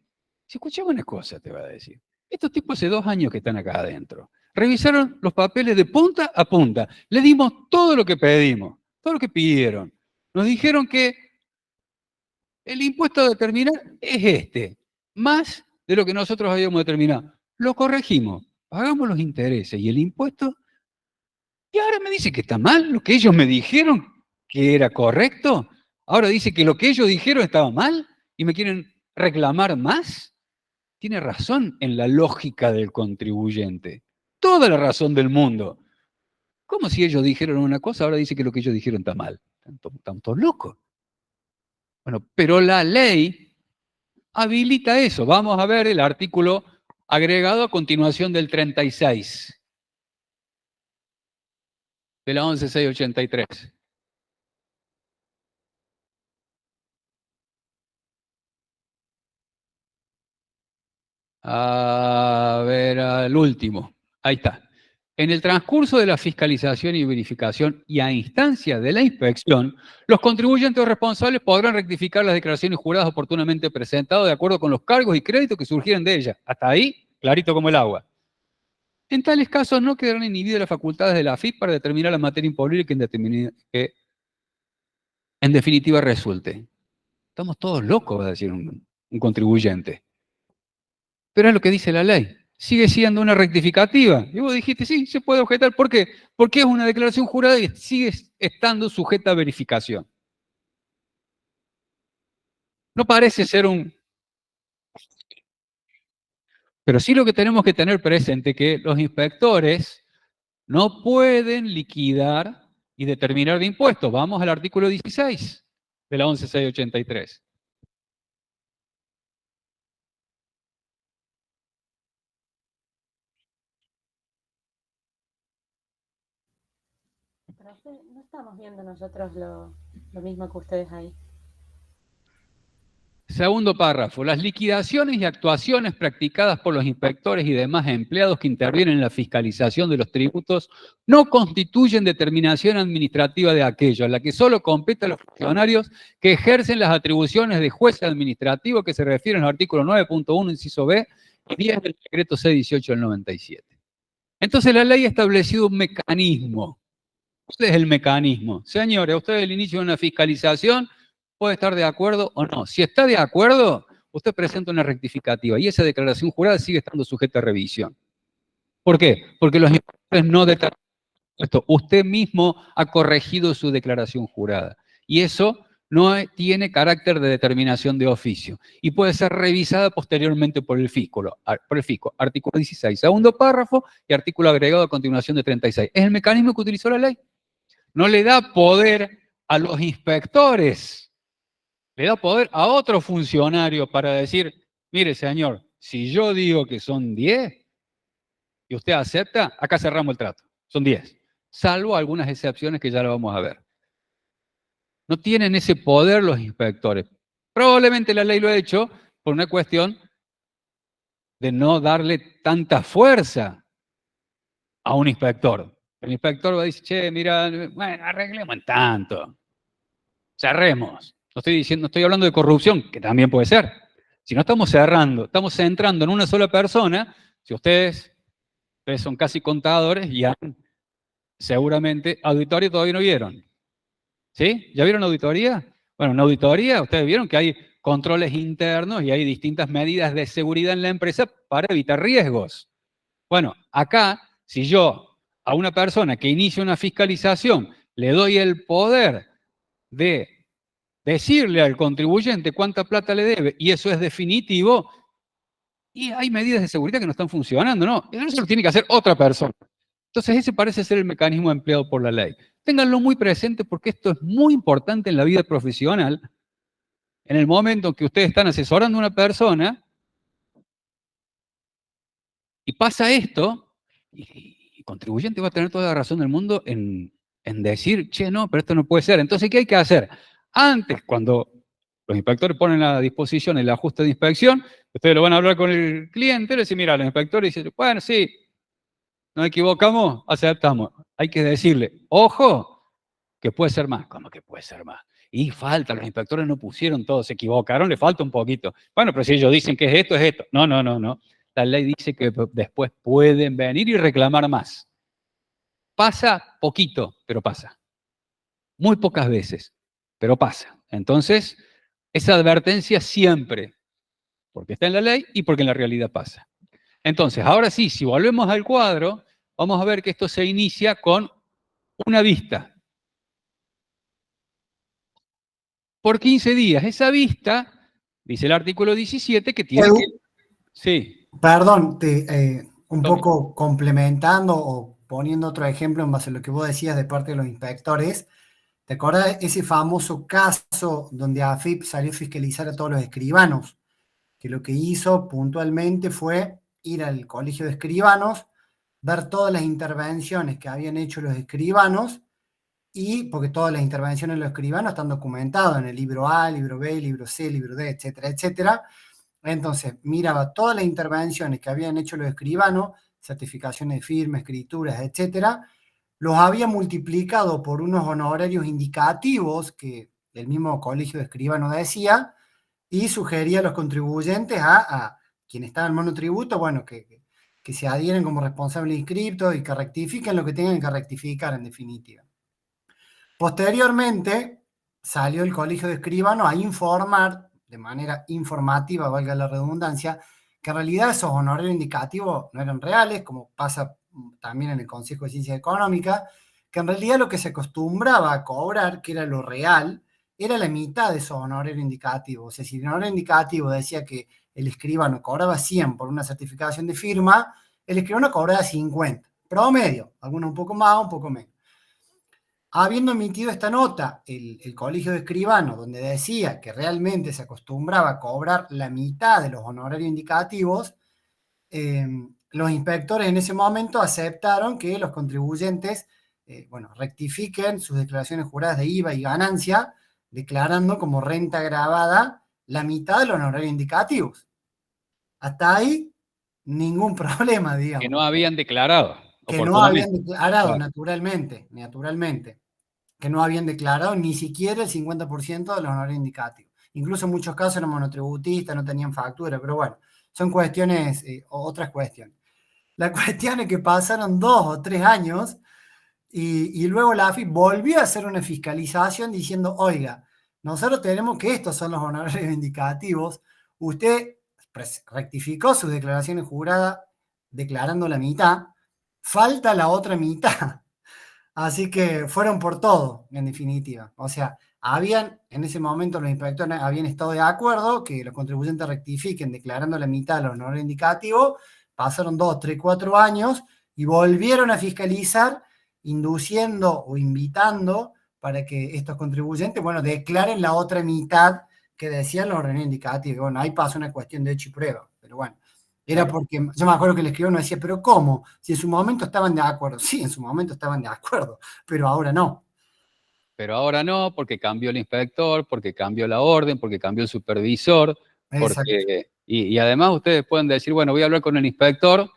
Si escuchamos una cosa, te va a decir. Estos tipos hace 2 años que están acá adentro. Revisaron los papeles de punta a punta. Le dimos todo lo que pedimos, todo lo que pidieron. Nos dijeron que el impuesto a determinar es este, más de lo que nosotros habíamos determinado. Lo corregimos, pagamos los intereses y el impuesto, y ahora me dice que está mal lo que ellos me dijeron que era correcto. Ahora dice que lo que ellos dijeron estaba mal y me quieren reclamar más. Tiene razón en la lógica del contribuyente. Toda la razón del mundo. ¿Cómo si ellos dijeron una cosa, ahora dice que lo que ellos dijeron está mal? Están todos locos. Bueno, pero la ley habilita eso. Vamos a ver el artículo agregado a continuación del 36 de la 11.683. A ver, al último. Ahí está. En el transcurso de la fiscalización y verificación y a instancia de la inspección, los contribuyentes responsables podrán rectificar las declaraciones juradas oportunamente presentadas de acuerdo con los cargos y créditos que surgieran de ellas. Hasta ahí, clarito como el agua. En tales casos no quedarán inhibidas las facultades de la AFIP para determinar la materia imponible que en definitiva resulte. Estamos todos locos, va a decir un contribuyente. Pero es lo que dice la ley. Sigue siendo una rectificativa. Y vos dijiste, sí, se puede objetar. ¿Por qué? Porque es una declaración jurada y sigue estando sujeta a verificación. No parece ser un... Pero sí lo que tenemos que tener presente es que los inspectores no pueden liquidar y determinar de impuestos. Vamos al artículo 16 de la 11683. Profe, no estamos viendo nosotros lo mismo que ustedes ahí. Segundo párrafo. Las liquidaciones y actuaciones practicadas por los inspectores y demás empleados que intervienen en la fiscalización de los tributos no constituyen determinación administrativa de aquello, a la que solo compete a los funcionarios que ejercen las atribuciones de juez administrativo que se refieren al artículo 9.1, inciso B, y 10 del decreto C18 del 97. Entonces la ley ha establecido un mecanismo. ¿Cuál es el mecanismo? Señores, usted el inicio de una fiscalización puede estar de acuerdo o no. Si está de acuerdo, usted presenta una rectificativa y esa declaración jurada sigue estando sujeta a revisión. ¿Por qué? Porque los inspectores no determinan esto. Usted mismo ha corregido su declaración jurada y eso no tiene carácter de determinación de oficio y puede ser revisada posteriormente por el fisco. Artículo 16, segundo párrafo y artículo agregado a continuación de 36. Es el mecanismo que utilizó la ley. No le da poder a los inspectores, le da poder a otro funcionario para decir, mire señor, si yo digo que son 10 y usted acepta, acá cerramos el trato, son 10, salvo algunas excepciones que ya lo vamos a ver. No tienen ese poder los inspectores. Probablemente la ley lo ha hecho por una cuestión de no darle tanta fuerza a un inspector. El inspector va a decir, che, mira, bueno, arreglemos en tanto, cerremos. No estoy diciendo, no estoy hablando de corrupción, que también puede ser. Si no estamos cerrando, estamos centrando en una sola persona, si ustedes son casi contadores y seguramente auditoría todavía no vieron. ¿Sí? ¿Ya vieron auditoría? Bueno, en auditoría ustedes vieron que hay controles internos y hay distintas medidas de seguridad en la empresa para evitar riesgos. Bueno, acá, si yo a una persona que inicia una fiscalización le doy el poder de decirle al contribuyente cuánta plata le debe, y eso es definitivo, y hay medidas de seguridad que no están funcionando, ¿no? Eso lo tiene que hacer otra persona. Entonces ese parece ser el mecanismo empleado por la ley. Ténganlo muy presente porque esto es muy importante en la vida profesional. En el momento en que ustedes están asesorando a una persona y pasa esto, y el contribuyente va a tener toda la razón del mundo en decir, che, no, pero esto no puede ser. Entonces, ¿qué hay que hacer? Antes, cuando los inspectores ponen a disposición el ajuste de inspección, ustedes lo van a hablar con el cliente, le dicen, mira, los inspectores dicen, bueno, sí, nos equivocamos, aceptamos. Hay que decirle, ojo, que puede ser más. ¿Cómo que puede ser más? Y falta, los inspectores no pusieron todo, se equivocaron, le falta un poquito. Bueno, pero si ellos dicen que es esto, es esto. No, no, no, no. La ley dice que después pueden venir y reclamar más. Pasa poquito, pero pasa. Muy pocas veces, pero pasa. Entonces, esa advertencia siempre, porque está en la ley y porque en la realidad pasa. Entonces, ahora sí, si volvemos al cuadro, vamos a ver que esto se inicia con una vista. Por 15 días. Esa vista, dice el artículo 17, que tiene que... Sí. Perdón, un poco complementando o poniendo otro ejemplo en base a lo que vos decías de parte de los inspectores. ¿Te acuerdas ese famoso caso donde AFIP salió a fiscalizar a todos los escribanos? Que lo que hizo puntualmente fue ir al colegio de escribanos, ver todas las intervenciones que habían hecho los escribanos, y porque todas las intervenciones de los escribanos están documentadas en el libro A, libro B, libro C, libro D, etcétera, etcétera. Entonces, miraba todas las intervenciones que habían hecho los escribanos, certificaciones de firma, escrituras, etcétera, los había multiplicado por unos honorarios indicativos que el mismo colegio de escribanos decía, y sugería a los contribuyentes, a quienes estaban en monotributo, bueno, que que se adhieren como responsables inscriptos y que rectifiquen lo que tengan que rectificar en definitiva. Posteriormente salió el Colegio de Escribanos a informar, de manera informativa, valga la redundancia, que en realidad esos honorarios indicativos no eran reales, como pasa también en el Consejo de Ciencias Económicas, que en realidad lo que se acostumbraba a cobrar, que era lo real, era la mitad de esos honorarios indicativos. O sea, si el honorario indicativo decía que el escribano cobraba 100 por una certificación de firma, el escribano cobraba 50, promedio, algunos un poco más, un poco menos. Habiendo emitido esta nota, el Colegio de Escribanos, donde decía que realmente se acostumbraba a cobrar la mitad de los honorarios indicativos, los inspectores en ese momento aceptaron que los contribuyentes rectifiquen sus declaraciones juradas de IVA y ganancia, declarando como renta gravada la mitad de los honorarios indicativos. Hasta ahí, ningún problema, digamos. Que no habían declarado. Que no habían declarado, naturalmente. Que no habían declarado ni siquiera el 50% de los honorarios indicativos. Incluso en muchos casos eran monotributistas, no tenían factura, pero bueno, son cuestiones, otras cuestiones. La cuestión es que pasaron 2 o 3 años y luego la AFIP volvió a hacer una fiscalización diciendo, oiga, nosotros tenemos que estos son los honorarios indicativos, usted rectificó sus declaraciones juradas declarando la mitad, falta la otra mitad. Así que fueron por todo, en definitiva. O sea, en ese momento los inspectores habían estado de acuerdo que los contribuyentes rectifiquen declarando la mitad de los honorarios indicativos, pasaron 2, 3, 4 años y volvieron a fiscalizar, induciendo o invitando para que estos contribuyentes, declaren la otra mitad que decían los honorarios indicativos. Bueno, ahí pasa una cuestión de hecho y prueba, pero bueno. Era porque, yo me acuerdo que el escribano decía, pero ¿cómo? Si en su momento estaban de acuerdo. Sí, en su momento estaban de acuerdo, pero ahora no. Pero ahora no, porque cambió el inspector, porque cambió la orden, porque cambió el supervisor. Y además ustedes pueden decir, bueno, voy a hablar con el inspector,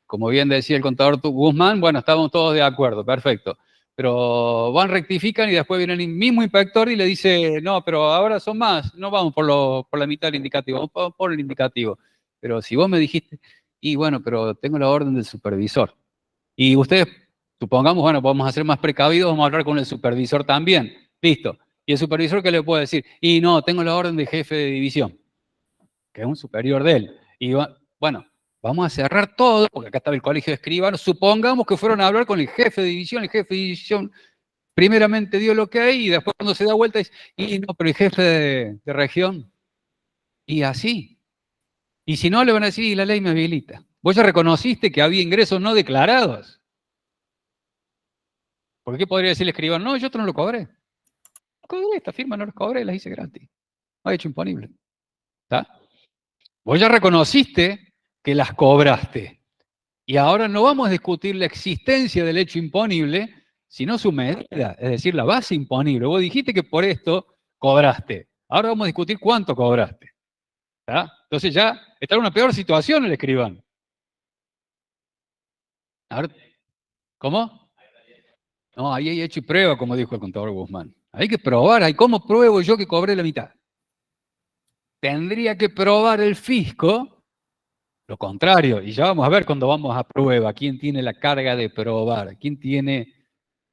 como bien decía el contador Guzmán, bueno, estábamos todos de acuerdo, perfecto. Pero rectifican y después viene el mismo inspector y le dice, no, pero ahora son más, no vamos por la mitad del indicativo, vamos por el indicativo. Pero si vos me dijiste, y bueno, pero tengo la orden del supervisor. Y ustedes, supongamos, bueno, vamos a ser más precavidos, vamos a hablar con el supervisor también. Listo. ¿Y el supervisor qué le puede decir? Y no, tengo la orden del jefe de división, que es un superior de él. Y bueno, vamos a cerrar todo, porque acá estaba el colegio de escribanos. Supongamos que fueron a hablar con el jefe de división. El jefe de división primeramente dio lo que hay y después cuando se da vuelta dice, y no, pero el jefe de región. Y así. Y si no, le van a decir, y la ley me habilita. Vos ya reconociste que había ingresos no declarados. ¿Por qué podría decir el escribano? No, yo otro no lo cobré. No cobré, esta firma no lo cobré, las hice gratis. No he hecho imponible. ¿Está? Vos ya reconociste que las cobraste. Y ahora no vamos a discutir la existencia del hecho imponible, sino su medida, es decir, la base imponible. Vos dijiste que por esto cobraste. Ahora vamos a discutir cuánto cobraste. ¿Está? Entonces ya está en una peor situación el escribano. Ahora, ¿cómo? No, ahí hay hecho y prueba, como dijo el contador Guzmán. Hay que probar, ¿cómo pruebo yo que cobré la mitad? Tendría que probar el fisco lo contrario, y ya vamos a ver cuando vamos a prueba, quién tiene la carga de probar, quién tiene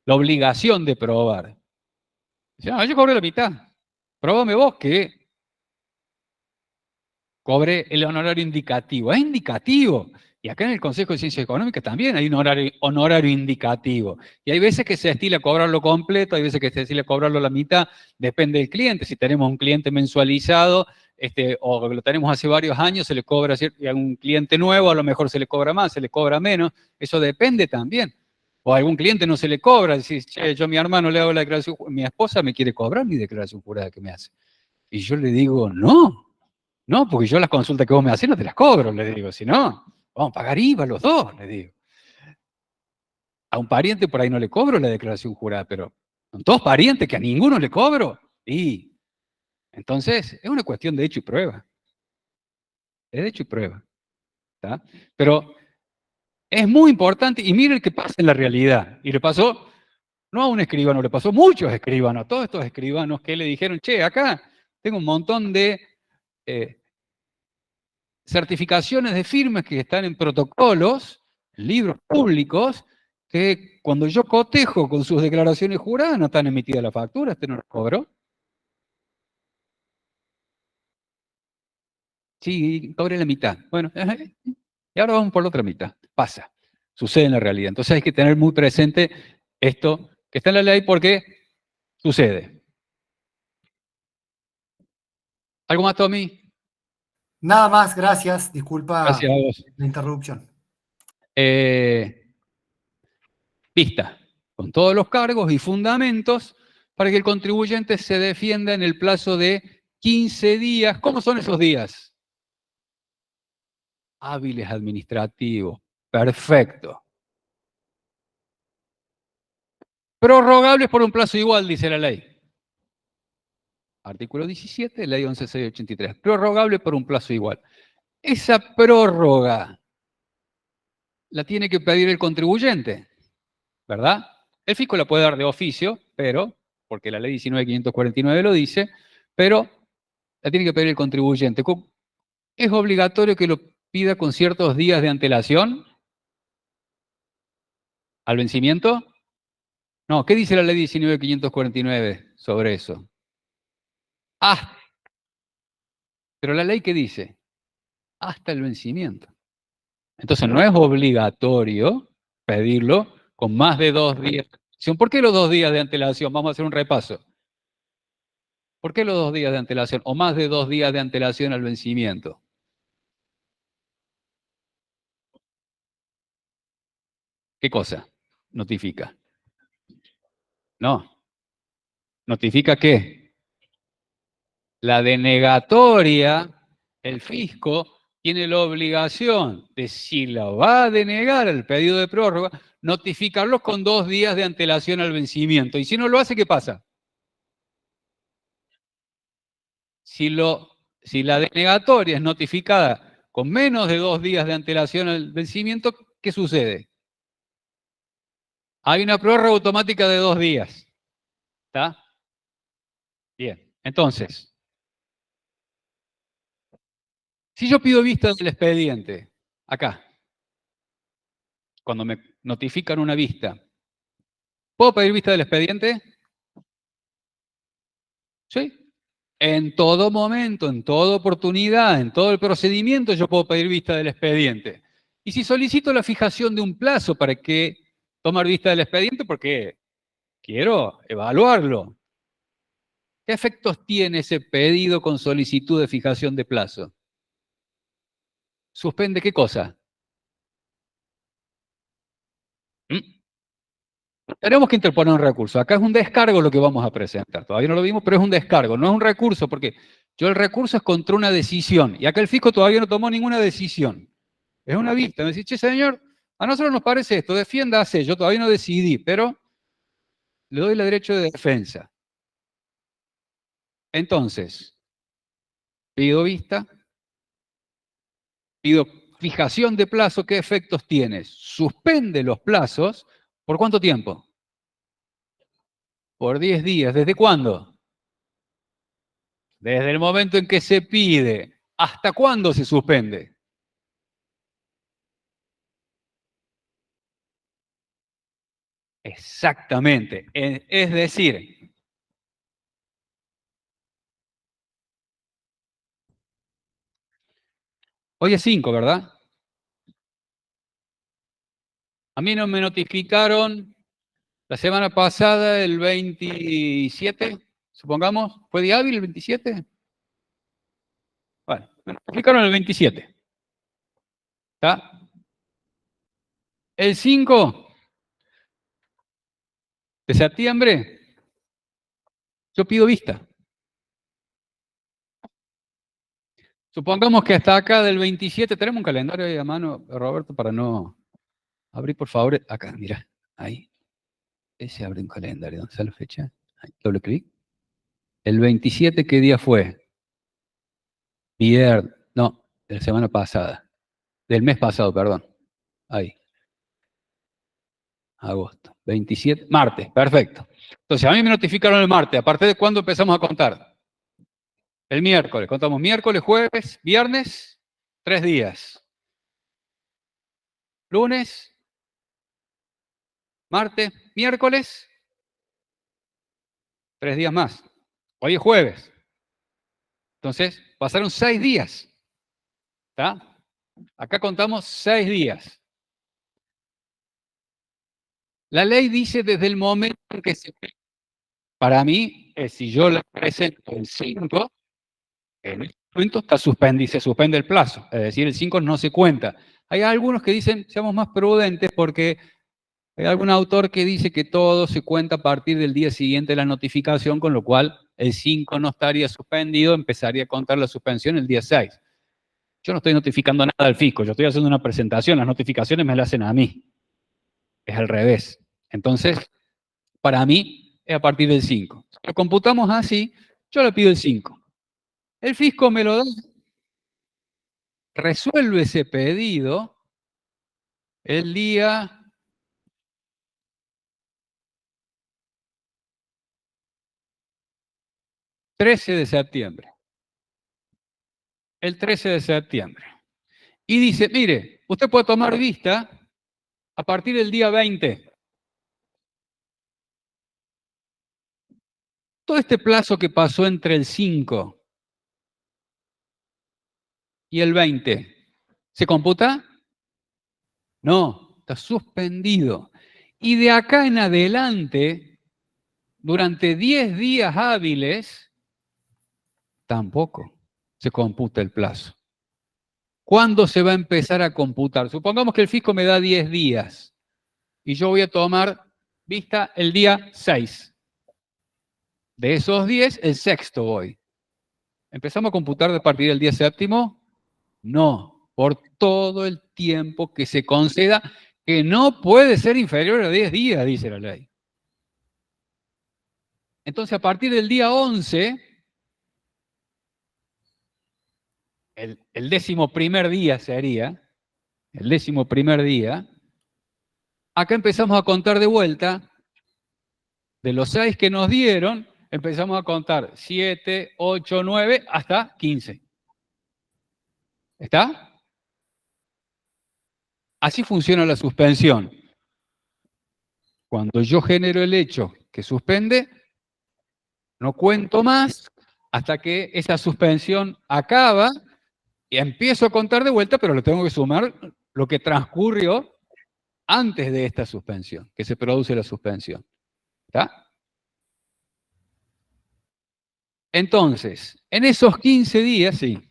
la obligación de probar. Dice, no, yo cobré la mitad. Probame vos que cobré el honorario indicativo. Es indicativo. Y acá en el Consejo de Ciencias Económicas también hay un honorario indicativo. Y hay veces que se estila cobrarlo completo, hay veces que se estila cobrarlo la mitad, depende del cliente. Si tenemos un cliente mensualizado, o lo tenemos hace varios años, se le cobra, y a un cliente nuevo a lo mejor se le cobra más, se le cobra menos. Eso depende también. O a algún cliente no se le cobra. Decís, che, yo a mi hermano le hago la declaración, mi esposa me quiere cobrar mi declaración jurada que me hace. Y yo le digo, no, porque yo las consultas que vos me haces no te las cobro, le digo. Si no, vamos a pagar IVA los dos, le digo. A un pariente por ahí no le cobro la declaración jurada, pero son todos parientes que a ninguno le cobro. Y entonces es una cuestión de hecho y prueba. Es de hecho y prueba. ¿Está? Pero es muy importante, y miren qué pasa en la realidad. Y le pasó, no a un escribano, le pasó a muchos escribanos, a todos estos escribanos que le dijeron, che, acá tengo un montón de certificaciones de firmas que están en protocolos, libros públicos, que cuando yo cotejo con sus declaraciones juradas no están emitidas las facturas, no las cobró. Sí, cobré la mitad. Bueno, y ahora vamos por la otra mitad. Pasa, sucede en la realidad. Entonces hay que tener muy presente esto que está en la ley porque sucede. ¿Algo más, Tommy? Nada más, gracias. Disculpa Gracias a vos. la interrupción. Vista, con todos los cargos y fundamentos para que el contribuyente se defienda en el plazo de 15 días. ¿Cómo son esos días? Hábiles administrativos. Perfecto. Prorrogables por un plazo igual, dice la ley. Artículo 17, ley 11.683. Prorrogable por un plazo igual. Esa prórroga la tiene que pedir el contribuyente, ¿verdad? El fisco la puede dar de oficio, pero, porque la ley 19.549 lo dice, pero la tiene que pedir el contribuyente. ¿Es obligatorio que lo pida con ciertos días de antelación al vencimiento? No, ¿qué dice la ley 19.549 sobre eso? Pero la ley, ¿qué dice? Hasta el vencimiento. Entonces no es obligatorio pedirlo con más de 2 días. ¿Por qué los 2 días de antelación? Vamos a hacer un repaso. ¿Por qué los 2 días de antelación o más de 2 días de antelación al vencimiento? ¿Qué cosa notifica? No. ¿Notifica qué? La denegatoria, el fisco tiene la obligación de, si la va a denegar el pedido de prórroga, notificarlos con 2 días de antelación al vencimiento. Y si no lo hace, ¿qué pasa? Si la denegatoria es notificada con menos de 2 días de antelación al vencimiento, ¿qué sucede? Hay una prórroga automática de 2 días. ¿Está? Bien. Entonces, si yo pido vista del expediente, acá, cuando me notifican una vista, ¿puedo pedir vista del expediente? Sí. En todo momento, en toda oportunidad, en todo el procedimiento, yo puedo pedir vista del expediente. Y si solicito la fijación de un plazo para que tomar vista del expediente, porque quiero evaluarlo, ¿qué efectos tiene ese pedido con solicitud de fijación de plazo? ¿Suspende qué cosa? Tenemos que interponer un recurso. Acá es un descargo lo que vamos a presentar. Todavía no lo vimos, pero es un descargo. No es un recurso, porque el recurso es contra una decisión. Y acá el fisco todavía no tomó ninguna decisión. Es una vista. Me dice, che, señor, a nosotros nos parece esto, defiéndase. Yo todavía no decidí, pero le doy el derecho de defensa. Entonces, pido vista, pido fijación de plazo. ¿Qué efectos tiene? Suspende los plazos. ¿Por cuánto tiempo? Por 10 días. ¿Desde cuándo? Desde el momento en que se pide. ¿Hasta cuándo se suspende? Exactamente. Es decir, hoy es 5, ¿verdad? A mí no me notificaron la semana pasada, el 27, supongamos. ¿Fue día hábil el 27? Bueno, me notificaron el 27. ¿Está? El 5 de septiembre, yo pido vista. Supongamos que hasta acá del 27, tenemos un calendario ahí a mano, Roberto, para no abrir, por favor. Acá, mira, ahí. Ese abre un calendario. ¿Dónde está la fecha? Ahí, doble clic. ¿El 27 qué día fue? Viernes. No, de la semana pasada. Del mes pasado, perdón. Ahí. Agosto. 27. Martes, perfecto. Entonces, a mí me notificaron el martes. ¿A partir de cuándo empezamos a contar? El miércoles. Contamos miércoles, jueves, viernes. 3 días. Lunes, martes, miércoles, 3 días más. Hoy es jueves. Entonces, pasaron 6 días. ¿Está? Acá contamos 6 días. La ley dice desde el momento en que se... Para mí, si yo le presento el 5, en ese momento se suspende el plazo. Es decir, el 5 no se cuenta. Hay algunos que dicen, seamos más prudentes porque hay algún autor que dice que todo se cuenta a partir del día siguiente de la notificación, con lo cual el 5 no estaría suspendido, empezaría a contar la suspensión el día 6. Yo no estoy notificando nada al fisco, yo estoy haciendo una presentación, las notificaciones me las hacen a mí. Es al revés. Entonces, para mí, es a partir del 5. Si lo computamos así, yo le pido el 5. El fisco me lo da, resuelve ese pedido el día 13 de septiembre. El 13 de septiembre. Y dice, mire, usted puede tomar vista a partir del día 20. Todo este plazo que pasó entre el 5 y el 20, ¿se computa? No, está suspendido. Y de acá en adelante, durante 10 días hábiles, tampoco se computa el plazo. ¿Cuándo se va a empezar a computar? Supongamos que el fisco me da 10 días y yo voy a tomar vista el día 6. De esos 10, el sexto voy. ¿Empezamos a computar a partir del día séptimo? No, por todo el tiempo que se conceda, que no puede ser inferior a 10 días, dice la ley. Entonces, a partir del día 11, el 11º día sería, el 11º día, acá empezamos a contar de vuelta, de los 6 que nos dieron, empezamos a contar 7, 8, 9, hasta 15. ¿Está? Así funciona la suspensión. Cuando yo genero el hecho que suspende, no cuento más hasta que esa suspensión acaba y empiezo a contar de vuelta, pero le tengo que sumar lo que transcurrió antes de esta suspensión, que se produce la suspensión. ¿Está? Entonces, en esos 15 días, sí.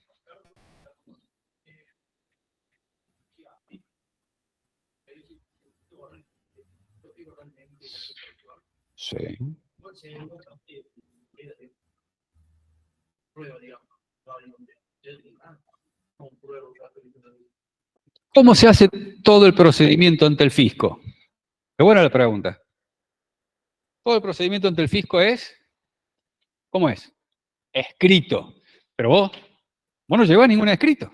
Sí. ¿Cómo se hace todo el procedimiento ante el fisco? Qué buena la pregunta. Todo el procedimiento ante el fisco es, ¿cómo es? Escrito. Pero vos no llevás ningún escrito.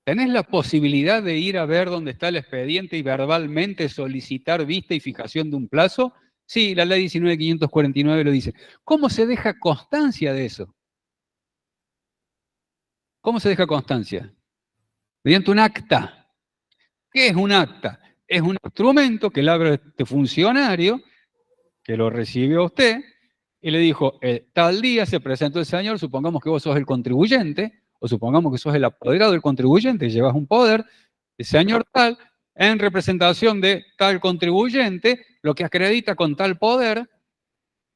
¿Tenés la posibilidad de ir a ver dónde está el expediente y verbalmente solicitar vista y fijación de un plazo? Sí, la ley 19.549 lo dice. ¿Cómo se deja constancia de eso? ¿Cómo se deja constancia? Mediante un acta. ¿Qué es un acta? Es un instrumento que le abre este funcionario, que lo recibió a usted, y le dijo, tal día se presentó el señor, supongamos que vos sos el contribuyente, o supongamos que sos el apoderado del contribuyente, llevas un poder, el señor tal, en representación de tal contribuyente, lo que acredita con tal poder,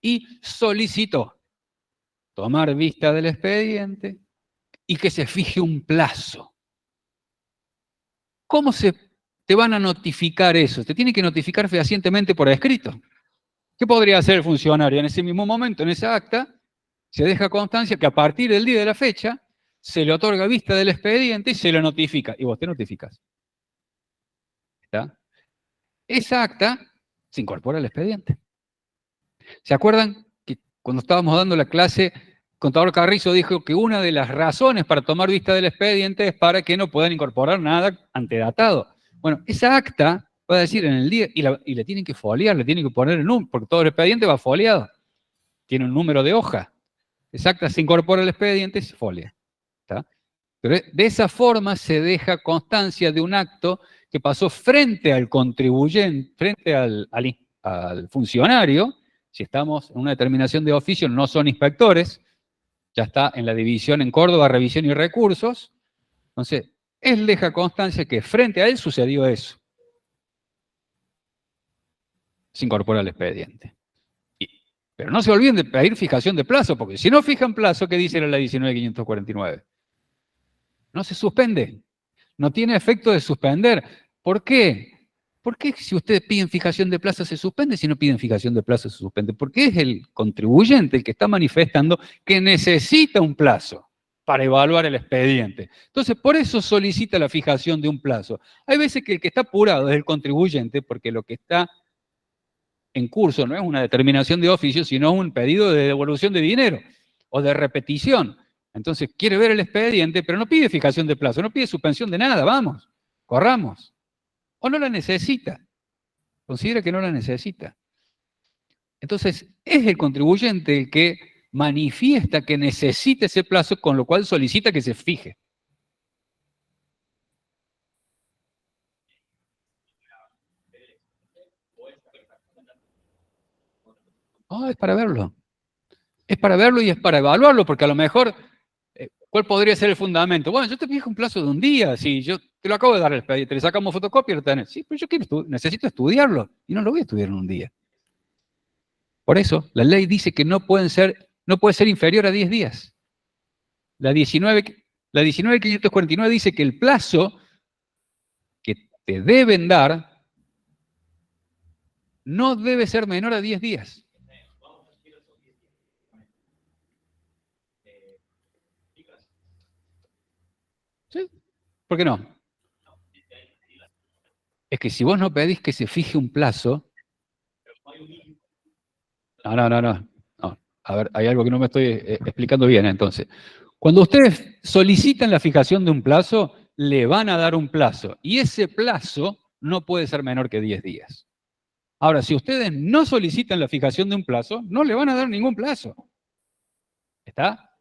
y solicitó tomar vista del expediente y que se fije un plazo. ¿Cómo te van a notificar eso? Te tiene que notificar fehacientemente por escrito. ¿Qué podría hacer el funcionario? En ese mismo momento, en esa acta, se deja constancia que a partir del día de la fecha se le otorga vista del expediente y se lo notifica. Y vos te notificas. ¿Está? Esa acta se incorpora al expediente. ¿Se acuerdan que cuando estábamos dando la clase, el contador Carrizo dijo que una de las razones para tomar vista del expediente es para que no puedan incorporar nada antedatado? Bueno, esa acta va a decir en el día, y le tienen que foliar, le tienen que poner el número, porque todo el expediente va foliado. Tiene un número de hoja. Esa acta se incorpora al expediente y se folia. ¿Está? Pero de esa forma se deja constancia de un acto que pasó frente al contribuyente, frente al funcionario. Si estamos en una determinación de oficio, no son inspectores, ya está en la división en Córdoba, revisión y recursos. Entonces, él deja constancia que frente a él sucedió eso. Se incorpora al expediente. Pero no se olviden de pedir fijación de plazo, porque si no fijan plazo, ¿qué dice la ley 19.549? No se suspende. No tiene efecto de suspender. ¿Por qué? ¿Por qué si ustedes piden fijación de plazo se suspende? Si no piden fijación de plazo se suspende. Porque es el contribuyente el que está manifestando que necesita un plazo para evaluar el expediente. Entonces, por eso solicita la fijación de un plazo. Hay veces que el que está apurado es el contribuyente, porque lo que está en curso no es una determinación de oficio, sino un pedido de devolución de dinero o de repetición. Entonces, quiere ver el expediente, pero no pide fijación de plazo, no pide suspensión de nada, vamos, corramos. O no la necesita, considera que no la necesita. Entonces, es el contribuyente el que manifiesta que necesita ese plazo, con lo cual solicita que se fije. Oh, es para verlo. Es para verlo y es para evaluarlo, porque a lo mejor, ¿cuál podría ser el fundamento? Bueno, yo te fijo un plazo de un día, si yo te lo acabo de dar el expediente, te le sacamos fotocopia y lo tenés. Sí, pero yo necesito estudiarlo y no lo voy a estudiar en un día. Por eso, la ley dice que no puede ser inferior a 10 días. La 19.549 dice que el plazo que te deben dar no debe ser menor a 10 días. ¿Sí? ¿Por qué no? Es que si vos no pedís que se fije un plazo... No. A ver, hay algo que no me estoy explicando bien, entonces. Cuando ustedes solicitan la fijación de un plazo, le van a dar un plazo. Y ese plazo no puede ser menor que 10 días. Ahora, si ustedes no solicitan la fijación de un plazo, no le van a dar ningún plazo. ¿Está?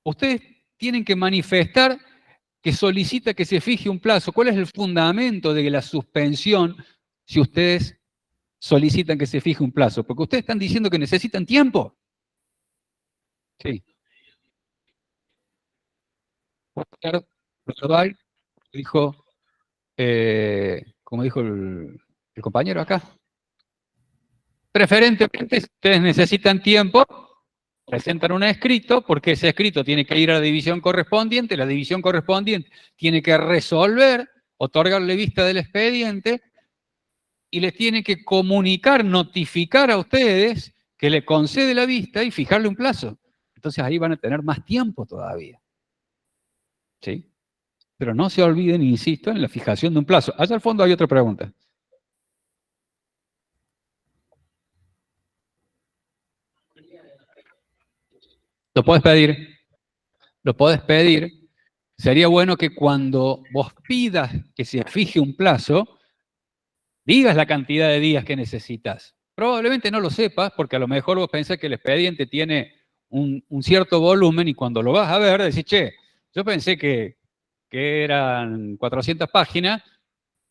Ustedes tienen que manifestar que solicita que se fije un plazo. ¿Cuál es el fundamento de la suspensión si ustedes solicitan que se fije un plazo? Porque ustedes están diciendo que necesitan tiempo. Sí. Dijo, como dijo el compañero acá, preferentemente ustedes necesitan tiempo, presentan un escrito, porque ese escrito tiene que ir a la división correspondiente tiene que resolver, otorgarle vista del expediente, y les tiene que comunicar, notificar a ustedes que le concede la vista y fijarle un plazo. Entonces ahí van a tener más tiempo todavía. ¿Sí? Pero no se olviden, insisto, en la fijación de un plazo. Allá al fondo hay otra pregunta. Lo podés pedir. Lo podés pedir. Sería bueno que cuando vos pidas que se fije un plazo, digas la cantidad de días que necesitas. Probablemente no lo sepas, porque a lo mejor vos pensás que el expediente tiene un cierto volumen y cuando lo vas a ver decís, che, yo pensé que eran 400 páginas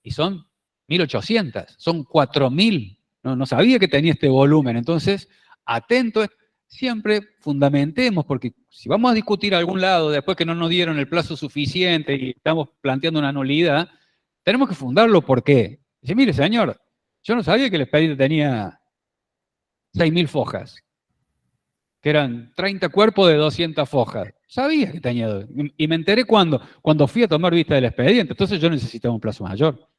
y son 1.800, son 4.000. No sabía que tenía este volumen. Entonces, atento, siempre fundamentemos, porque si vamos a discutir a algún lado después que no nos dieron el plazo suficiente y estamos planteando una nulidad, tenemos que fundarlo. ¿Por qué? Dice, mire, señor, yo no sabía que el expediente tenía 6.000 fojas, que eran 30 cuerpos de 200 fojas. Sabía que tenía, y me enteré cuando fui a tomar vista del expediente. Entonces yo necesitaba un plazo mayor.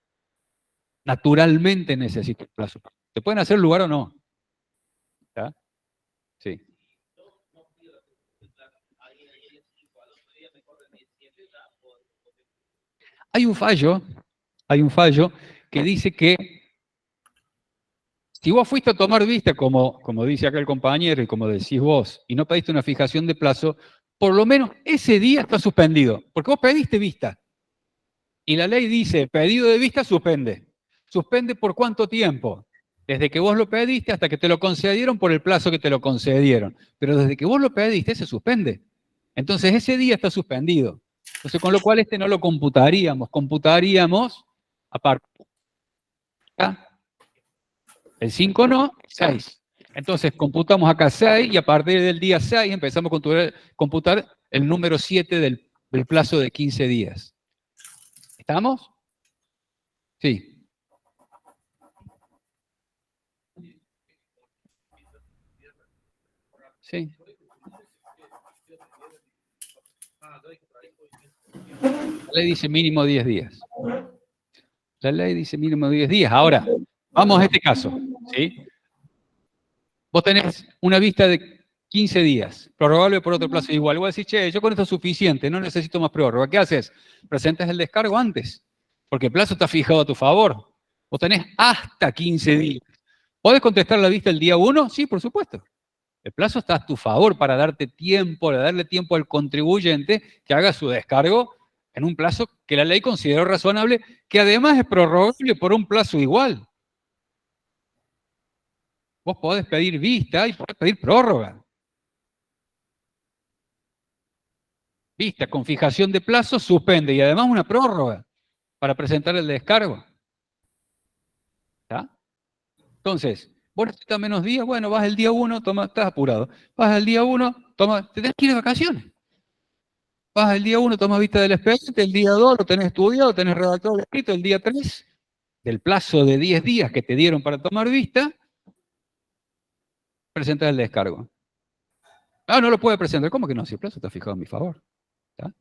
Naturalmente necesito un plazo. ¿Te pueden hacer lugar o no? ¿Está? Sí. Hay un fallo que dice que si vos fuiste a tomar vista, como dice acá el compañero y como decís vos, y no pediste una fijación de plazo, por lo menos ese día está suspendido, porque vos pediste vista. Y la ley dice, pedido de vista suspende. ¿Suspende por cuánto tiempo? Desde que vos lo pediste hasta que te lo concedieron por el plazo que te lo concedieron. Pero desde que vos lo pediste se suspende. Entonces ese día está suspendido. Entonces con lo cual este no lo computaríamos. Computaríamos a partir el 5 no, 6. Entonces computamos acá 6 y a partir del día 6 empezamos a computar el número 7 del plazo de 15 días. ¿Estamos? Sí. Sí. La ley dice mínimo 10 días. La ley dice mínimo 10 días. Ahora, vamos a este caso. ¿Sí? Vos tenés una vista de 15 días, prorrogable por otro plazo igual. Vos decís, che, yo con esto es suficiente, no necesito más prórroga. ¿Qué haces? Presentas el descargo antes, porque el plazo está fijado a tu favor. Vos tenés hasta 15 días. ¿Podés contestar la vista el día 1? Sí, por supuesto. El plazo está a tu favor para darte tiempo, para darle tiempo al contribuyente que haga su descargo en un plazo que la ley consideró razonable, que además es prorrogable por un plazo igual. Vos podés pedir vista y podés pedir prórroga. Vista con fijación de plazo, suspende y además una prórroga para presentar el descargo. ¿Está? Entonces, vos necesitas menos días, bueno, vas el día 1, toma, estás apurado. Vas al día 1, toma, te tenés que ir de vacaciones. Vas el día 1, tomas vista del expediente, el día 2 lo tenés estudiado, tenés redactado el escrito, el día 3, del plazo de 10 días que te dieron para tomar vista, presentas el descargo. Ah, no lo puede presentar. ¿Cómo que no? Si el plazo está fijado a mi favor. ¿Está?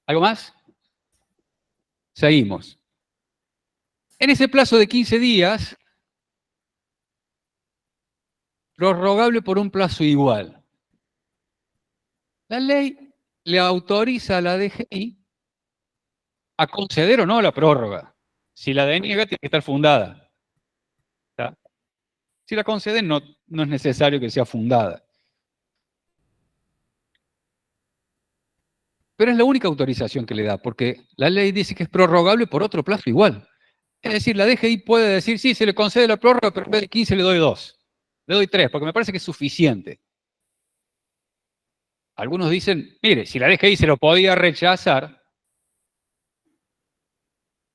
¿Algo más? Seguimos. En ese plazo de 15 días, prorrogable por un plazo igual. La ley le autoriza a la DGI a conceder o no la prórroga. Si la deniega, tiene que estar fundada. ¿Está? Si la conceden, no es necesario que sea fundada. Pero es la única autorización que le da, porque la ley dice que es prorrogable por otro plazo igual. Es decir, la DGI puede decir, sí, se le concede la prórroga, pero en vez de 15 le doy 2. Le doy 3, porque me parece que es suficiente. Algunos dicen, mire, si la DGI se lo podía rechazar,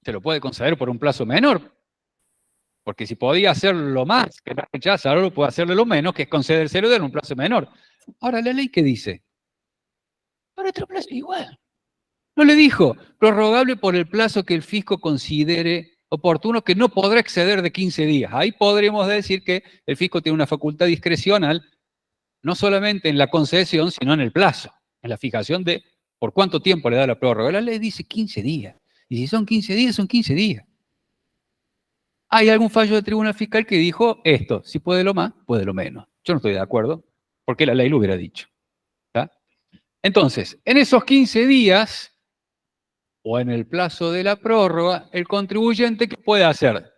se lo puede conceder por un plazo menor. Porque si podía hacerlo más que la rechaza, ahora puede hacerle lo menos, que es concedérselo en un plazo menor. Ahora, ¿la ley qué dice? Por otro plazo igual. No le dijo, prorrogable por el plazo que el fisco considere oportuno, que no podrá exceder de 15 días. Ahí podríamos decir que el fisco tiene una facultad discrecional, no solamente en la concesión, sino en el plazo, en la fijación de por cuánto tiempo le da la prórroga. La ley dice 15 días. Y si son 15 días, son 15 días. Hay algún fallo de tribunal fiscal que dijo esto, si puede lo más, puede lo menos. Yo no estoy de acuerdo, porque la ley lo hubiera dicho. ¿Está? Entonces, en esos 15 días, o en el plazo de la prórroga, el contribuyente, ¿qué puede hacer?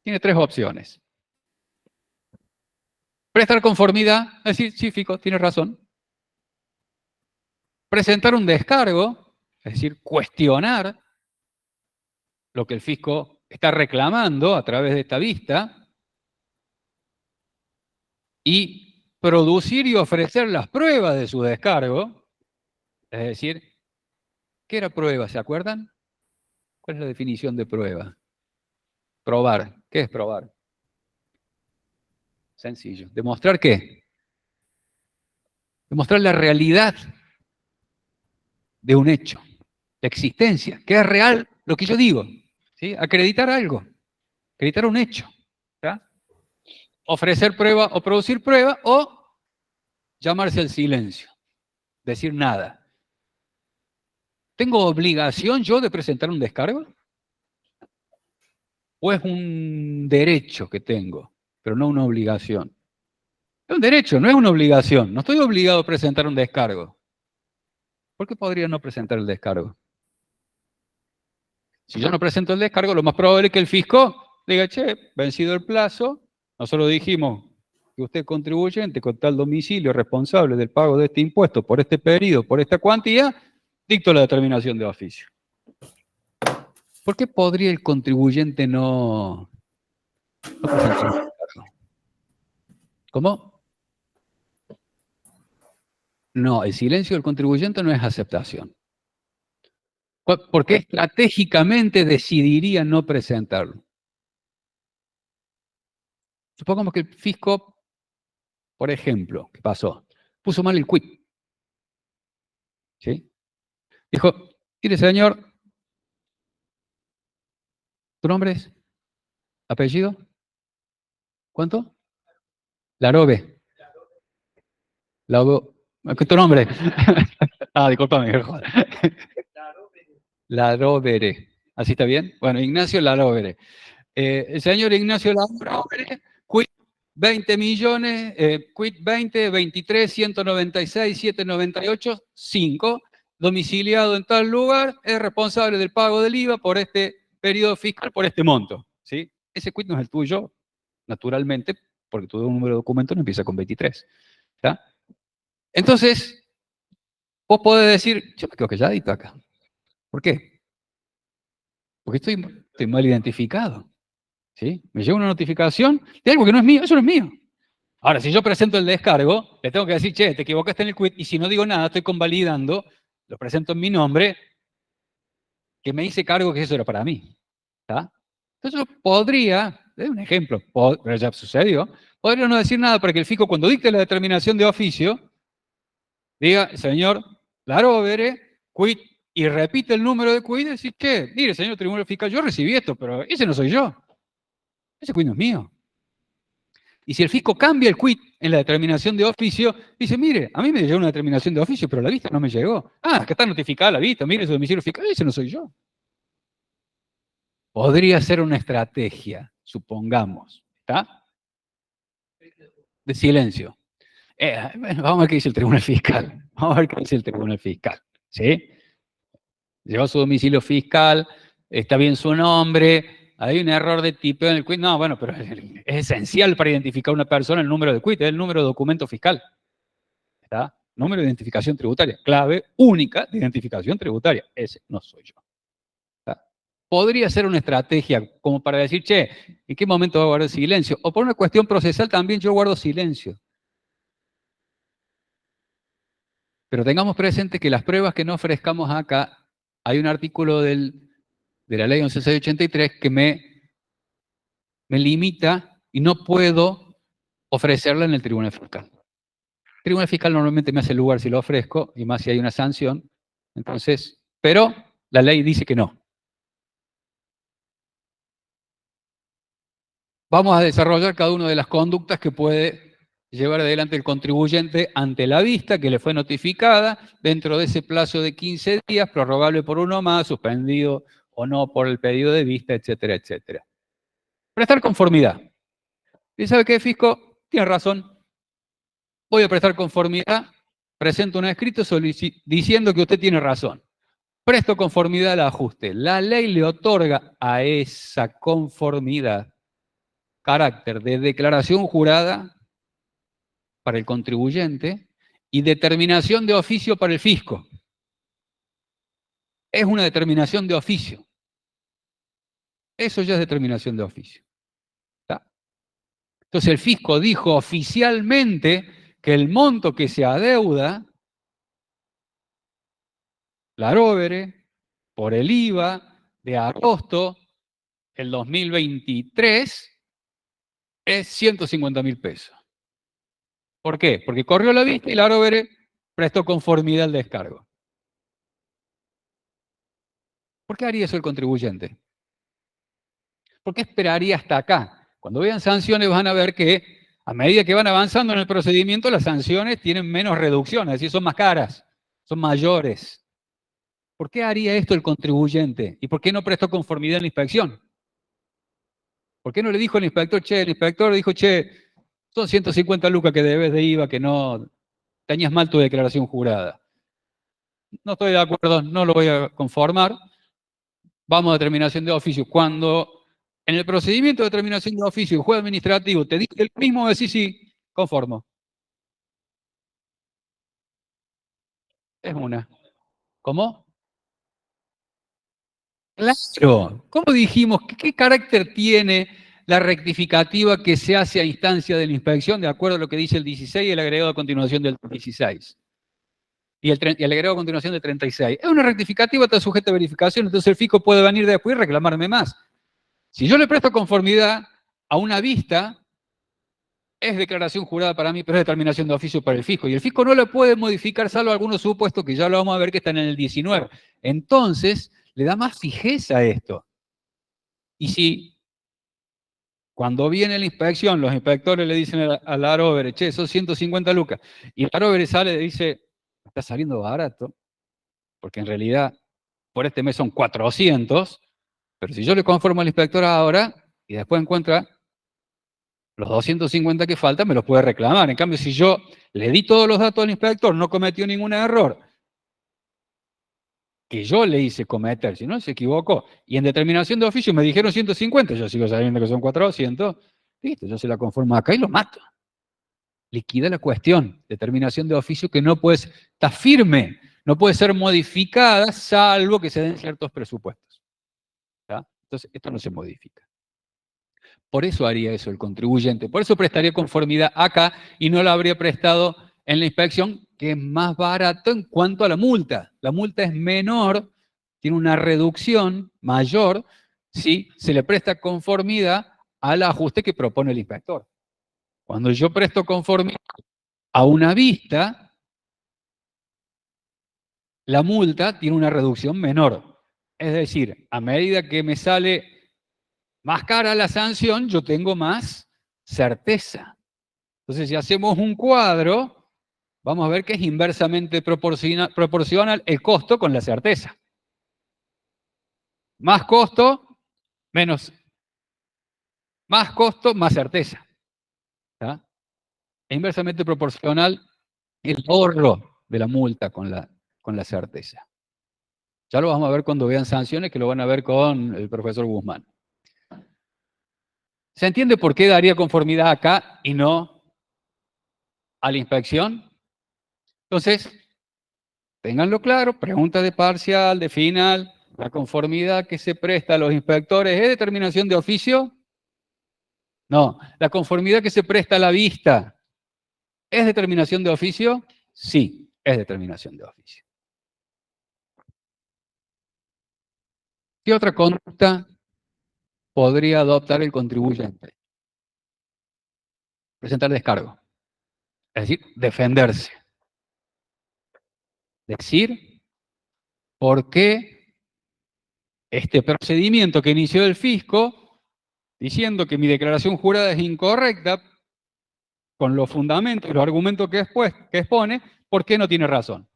Tiene 3 opciones. Prestar conformidad, es decir, sí, Fico, tienes razón. Presentar un descargo, es decir, cuestionar lo que el fisco está reclamando a través de esta vista, y producir y ofrecer las pruebas de su descargo, es decir, ¿qué era prueba? ¿Se acuerdan? ¿Cuál es la definición de prueba? Probar. ¿Qué es probar? Sencillo. ¿Demostrar qué? Demostrar la realidad de un hecho, la existencia, que es real lo que yo digo. ¿Sí? Acreditar algo, acreditar un hecho. ¿Sí? Ofrecer prueba o producir prueba o llamarse al silencio, decir nada. ¿Tengo obligación yo de presentar un descargo? ¿O es un derecho que tengo, pero no una obligación? Es un derecho, no es una obligación. No estoy obligado a presentar un descargo. ¿Por qué podría no presentar el descargo? Si yo no presento el descargo, lo más probable es que el fisco diga, che, vencido el plazo, nosotros dijimos que usted contribuyente con tal domicilio responsable del pago de este impuesto por este periodo, por esta cuantía, dicto la determinación de oficio. ¿Por qué podría el contribuyente no presentar el descargo? ¿Cómo? No, el silencio del contribuyente no es aceptación. Porque estratégicamente decidiría no presentarlo. Supongamos que el fisco, por ejemplo, ¿qué pasó? Puso mal el quit. ¿Sí? Dijo, mire señor, ¿tu nombre es? ¿Apellido? ¿Cuánto? Larobe. ¿Qué es tu nombre? Discúlpame. Larovere. ¿Así está bien? Bueno, Ignacio Larovere. El señor Ignacio Larovere, quit 20 millones, quit 20, 23, 196, 798, 5, domiciliado en tal lugar, es responsable del pago del IVA por este periodo fiscal, por este monto. ¿Sí? Ese quit no es el tuyo, naturalmente, porque tu número de documento no empieza con 23. ¿Está? Entonces, vos podés decir, yo me quedo calladito acá. ¿Por qué? Porque estoy mal identificado. ¿Sí? Me llega una notificación de algo que no es mío, eso no es mío. Ahora, si yo presento el descargo, le tengo que decir, che, te equivocaste en el quit, y si no digo nada, estoy convalidando, lo presento en mi nombre, que me hice cargo que eso era para mí. ¿Está? Entonces yo podría, es un ejemplo, pero ya sucedió, podría no decir nada para que el fisco, cuando dicte la determinación de oficio, diga, señor Larovere, quit, y repite el número de quit y decir, che, mire, señor tribunal fiscal, yo recibí esto, pero ese no soy yo. Ese quit no es mío. Y si el fisco cambia el quit en la determinación de oficio, dice, mire, a mí me llegó una determinación de oficio, pero la vista no me llegó. Ah, que está notificada la vista, mire su domicilio fiscal, ese no soy yo. Podría ser una estrategia, supongamos, ¿está? De silencio. Bueno, vamos a ver qué dice el tribunal fiscal. Vamos a ver qué dice el tribunal fiscal. ¿Sí? Llegó a su domicilio fiscal, está bien su nombre, hay un error de tipeo en el quit. No, bueno, pero es esencial para identificar a una persona el número de quit, es el número de documento fiscal. ¿Está? Número de identificación tributaria, clave única de identificación tributaria. Ese no soy yo. ¿Está? Podría ser una estrategia como para decir, che, ¿en qué momento voy a guardar silencio? O por una cuestión procesal también yo guardo silencio. Pero tengamos presente que las pruebas que no ofrezcamos acá, hay un artículo de la ley 11683 que me limita y no puedo ofrecerla en el tribunal fiscal. El tribunal fiscal normalmente me hace lugar si lo ofrezco, y más si hay una sanción. Entonces, pero la ley dice que no. Vamos a desarrollar cada una de las conductas que puede llevar adelante el contribuyente ante la vista que le fue notificada dentro de ese plazo de 15 días, prorrogable por uno más, suspendido o no por el pedido de vista, etcétera, etcétera. Prestar conformidad. ¿Y sabe qué, fisco? Tiene razón. Voy a prestar conformidad, presento un escrito diciendo que usted tiene razón. Presto conformidad al ajuste. La ley le otorga a esa conformidad carácter de declaración jurada para el contribuyente y determinación de oficio para el fisco. Es una determinación de oficio. Eso ya es determinación de oficio. ¿Está? Entonces el fisco dijo oficialmente que el monto que se adeuda, Larovere, por el IVA de agosto del 2023, es 150.000 pesos. ¿Por qué? Porque corrió la vista y Larovere prestó conformidad al descargo. ¿Por qué haría eso el contribuyente? ¿Por qué esperaría hasta acá? Cuando vean sanciones van a ver que a medida que van avanzando en el procedimiento, las sanciones tienen menos reducción, es decir, son más caras, son mayores. ¿Por qué haría esto el contribuyente? ¿Y por qué no prestó conformidad en la inspección? ¿Por qué no le dijo al inspector, che, el inspector dijo, che, son 150 lucas que debes de IVA, que no tenías mal tu declaración jurada? No estoy de acuerdo, no lo voy a conformar. Vamos a determinación de oficio. Cuando en el procedimiento de determinación de oficio, el juez administrativo te dice el mismo, decís sí, conformo. Es una. ¿Cómo? Claro. ¿Cómo dijimos? ¿Qué carácter tiene la rectificativa que se hace a instancia de la inspección, de acuerdo a lo que dice el 16 y el agregado a continuación del 16? y el agregado a continuación de 36. Es una rectificativa, está sujeta a verificación, entonces el fisco puede venir después y reclamarme más. Si yo le presto conformidad a una vista, es declaración jurada para mí, pero es determinación de oficio para el fisco. Y el fisco no lo puede modificar, salvo algunos supuestos que ya lo vamos a ver que están en el 19. Entonces, le da más fijeza a esto. Y si cuando viene la inspección, los inspectores le dicen al aróvere, che, son 150 lucas, y el aróvere sale y dice, está saliendo barato, porque en realidad por este mes son 400, pero si yo le conformo al inspector ahora, y después encuentra los 250 que faltan, me los puede reclamar. En cambio, si yo le di todos los datos al inspector, no cometió ningún error que yo le hice cometer, si no, se equivocó. Y en determinación de oficio me dijeron 150, yo sigo sabiendo que son 400, listo, yo se la conformo acá y lo mato. Liquida la cuestión, determinación de oficio que no puede ser, está firme, no puede ser modificada salvo que se den ciertos presupuestos. ¿Tá? Entonces, esto no se modifica. Por eso haría eso el contribuyente, por eso prestaría conformidad acá y no la habría prestado en la inspección, que es más barato en cuanto a la multa. La multa es menor, tiene una reducción mayor si se le presta conformidad al ajuste que propone el inspector. Cuando yo presto conformidad a una vista, la multa tiene una reducción menor. Es decir, a medida que me sale más cara la sanción, yo tengo más certeza. Entonces, si hacemos un cuadro, vamos a ver que es inversamente proporcional el costo con la certeza. Más costo, más costo, más certeza. ¿Tá? Es inversamente proporcional el ahorro de la multa con la certeza. Ya lo vamos a ver cuando vean sanciones, que lo van a ver con el profesor Guzmán. ¿Se entiende por qué daría conformidad acá y no a la inspección? Entonces, ténganlo claro, pregunta de parcial, de final, la conformidad que se presta a los inspectores, ¿es determinación de oficio? No. ¿La conformidad que se presta a la vista es determinación de oficio? Sí, es determinación de oficio. ¿Qué otra conducta podría adoptar el contribuyente? Presentar descargo. Es decir, defenderse. Decir por qué este procedimiento que inició el fisco, diciendo que mi declaración jurada es incorrecta, con los fundamentos y los argumentos que expone, ¿por qué no tiene razón?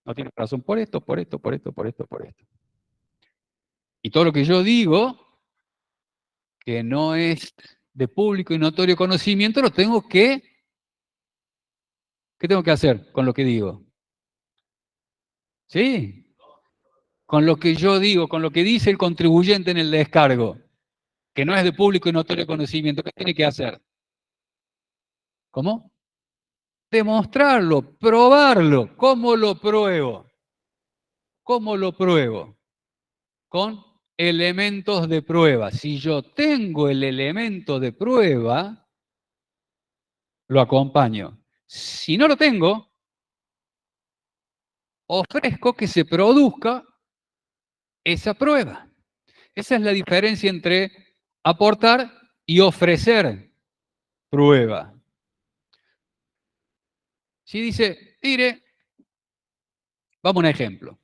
No tiene razón por esto, por esto, por esto, por esto, por esto. Y todo lo que yo digo, que no es de público y notorio conocimiento, lo tengo que... ¿Qué tengo que hacer con lo que digo? ¿Sí? Con lo que yo digo, con lo que dice el contribuyente en el descargo, que no es de público y notorio conocimiento, ¿qué tiene que hacer? ¿Cómo? Demostrarlo, probarlo. ¿Cómo lo pruebo? ¿Cómo lo pruebo? Con elementos de prueba. Si yo tengo el elemento de prueba, lo acompaño. Si no lo tengo, ofrezco que se produzca esa prueba. Esa es la diferencia entre aportar y ofrecer prueba. Si dice, mire, vamos a un ejemplo.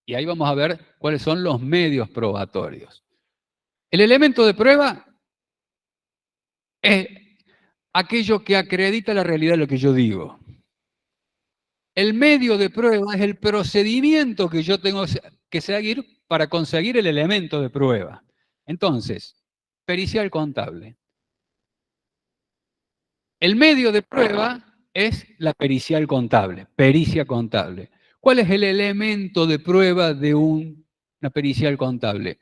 Y ahí vamos a ver cuáles son los medios probatorios. El elemento de prueba es aquello que acredita la realidad de lo que yo digo. El medio de prueba es el procedimiento que yo tengo que seguir para conseguir el elemento de prueba. Entonces, pericial contable. El medio de prueba es la pericial contable, pericia contable. ¿Cuál es el elemento de prueba de una pericial contable?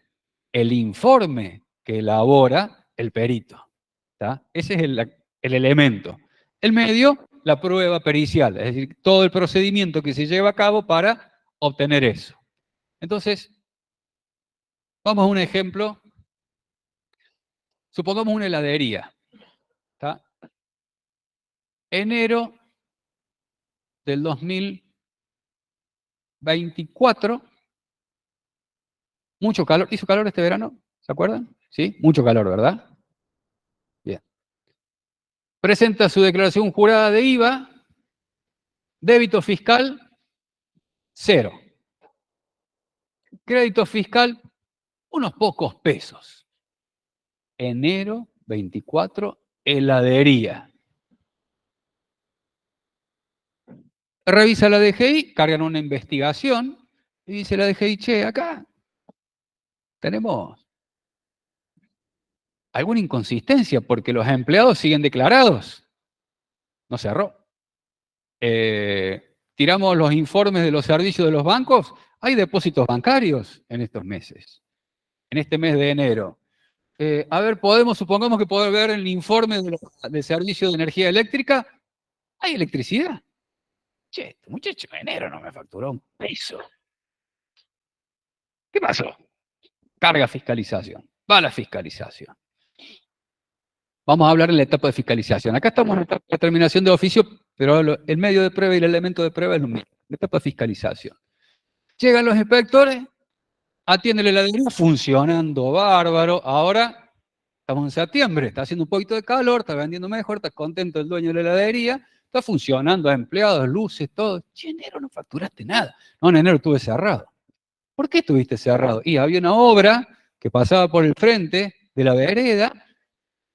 El informe que elabora el perito. ¿Tá? Ese es el elemento. El medio, la prueba pericial, es decir, todo el procedimiento que se lleva a cabo para obtener eso. Entonces, vamos a un ejemplo. Supongamos una heladería. ¿Tá? Enero del 2024. Mucho calor. ¿Hizo calor este verano? ¿Se acuerdan? Sí, mucho calor, ¿verdad? Bien. Presenta su declaración jurada de IVA. Débito fiscal, 0. Crédito fiscal, unos pocos pesos. Enero 24, heladería. Revisa la DGI, cargan una investigación y dice la DGI, che, acá tenemos alguna inconsistencia porque los empleados siguen declarados. No cerró. Tiramos los informes de los servicios de los bancos, hay depósitos bancarios en estos meses, en este mes de enero. A ver, supongamos que podemos ver el informe de servicio de energía eléctrica, hay electricidad. Che, este muchacho en enero no me facturó un peso. ¿Qué pasó? Carga fiscalización, va la fiscalización. Vamos a hablar en la etapa de fiscalización. Acá estamos en la etapa de determinación de oficio, pero el medio de prueba y el elemento de prueba es lo mismo. La etapa de fiscalización. Llegan los inspectores, atienden la heladería, funcionando bárbaro. Ahora estamos en septiembre, está haciendo un poquito de calor, está vendiendo mejor, está contento el dueño de la heladería, está funcionando, empleados, luces, todo. Che, en enero no facturaste nada. No, en enero estuve cerrado. ¿Por qué estuviste cerrado? Y había una obra que pasaba por el frente de la vereda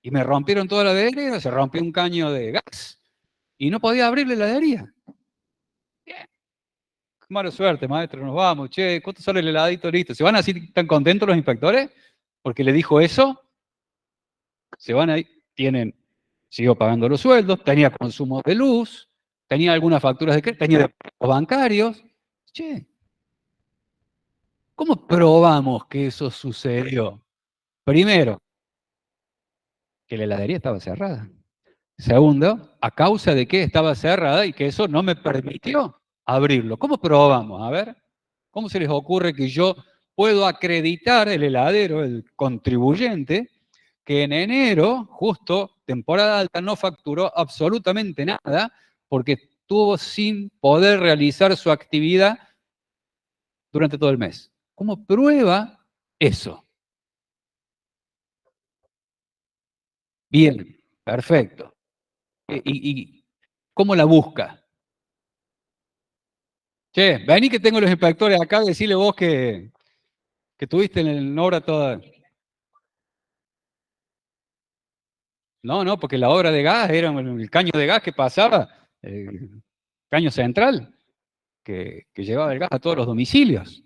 y me rompieron toda la vereda, se rompió un caño de gas y no podía abrir la heladería. Bien. Mala suerte, maestro, nos vamos. Che, ¿cuánto sale el heladito? Listo. ¿Se van así tan contentos los inspectores? Porque le dijo eso. Se van ahí, siguió pagando los sueldos, tenía consumo de luz, tenía algunas facturas de crédito, tenía depósitos bancarios. Che, ¿cómo probamos que eso sucedió? Primero, que la heladería estaba cerrada. Segundo, a causa de que estaba cerrada y que eso no me permitió abrirlo. ¿Cómo probamos? A ver, ¿cómo se les ocurre que yo puedo acreditar el heladero, el contribuyente, que en enero, justo temporada alta, no facturó absolutamente nada porque estuvo sin poder realizar su actividad durante todo el mes? ¿Cómo prueba eso? Bien, perfecto. ¿Y cómo la busca? Che, vení que tengo los inspectores acá, decile vos que estuviste en obra toda. No, porque la obra de gas era el caño de gas que pasaba, el caño central, que llevaba el gas a todos los domicilios.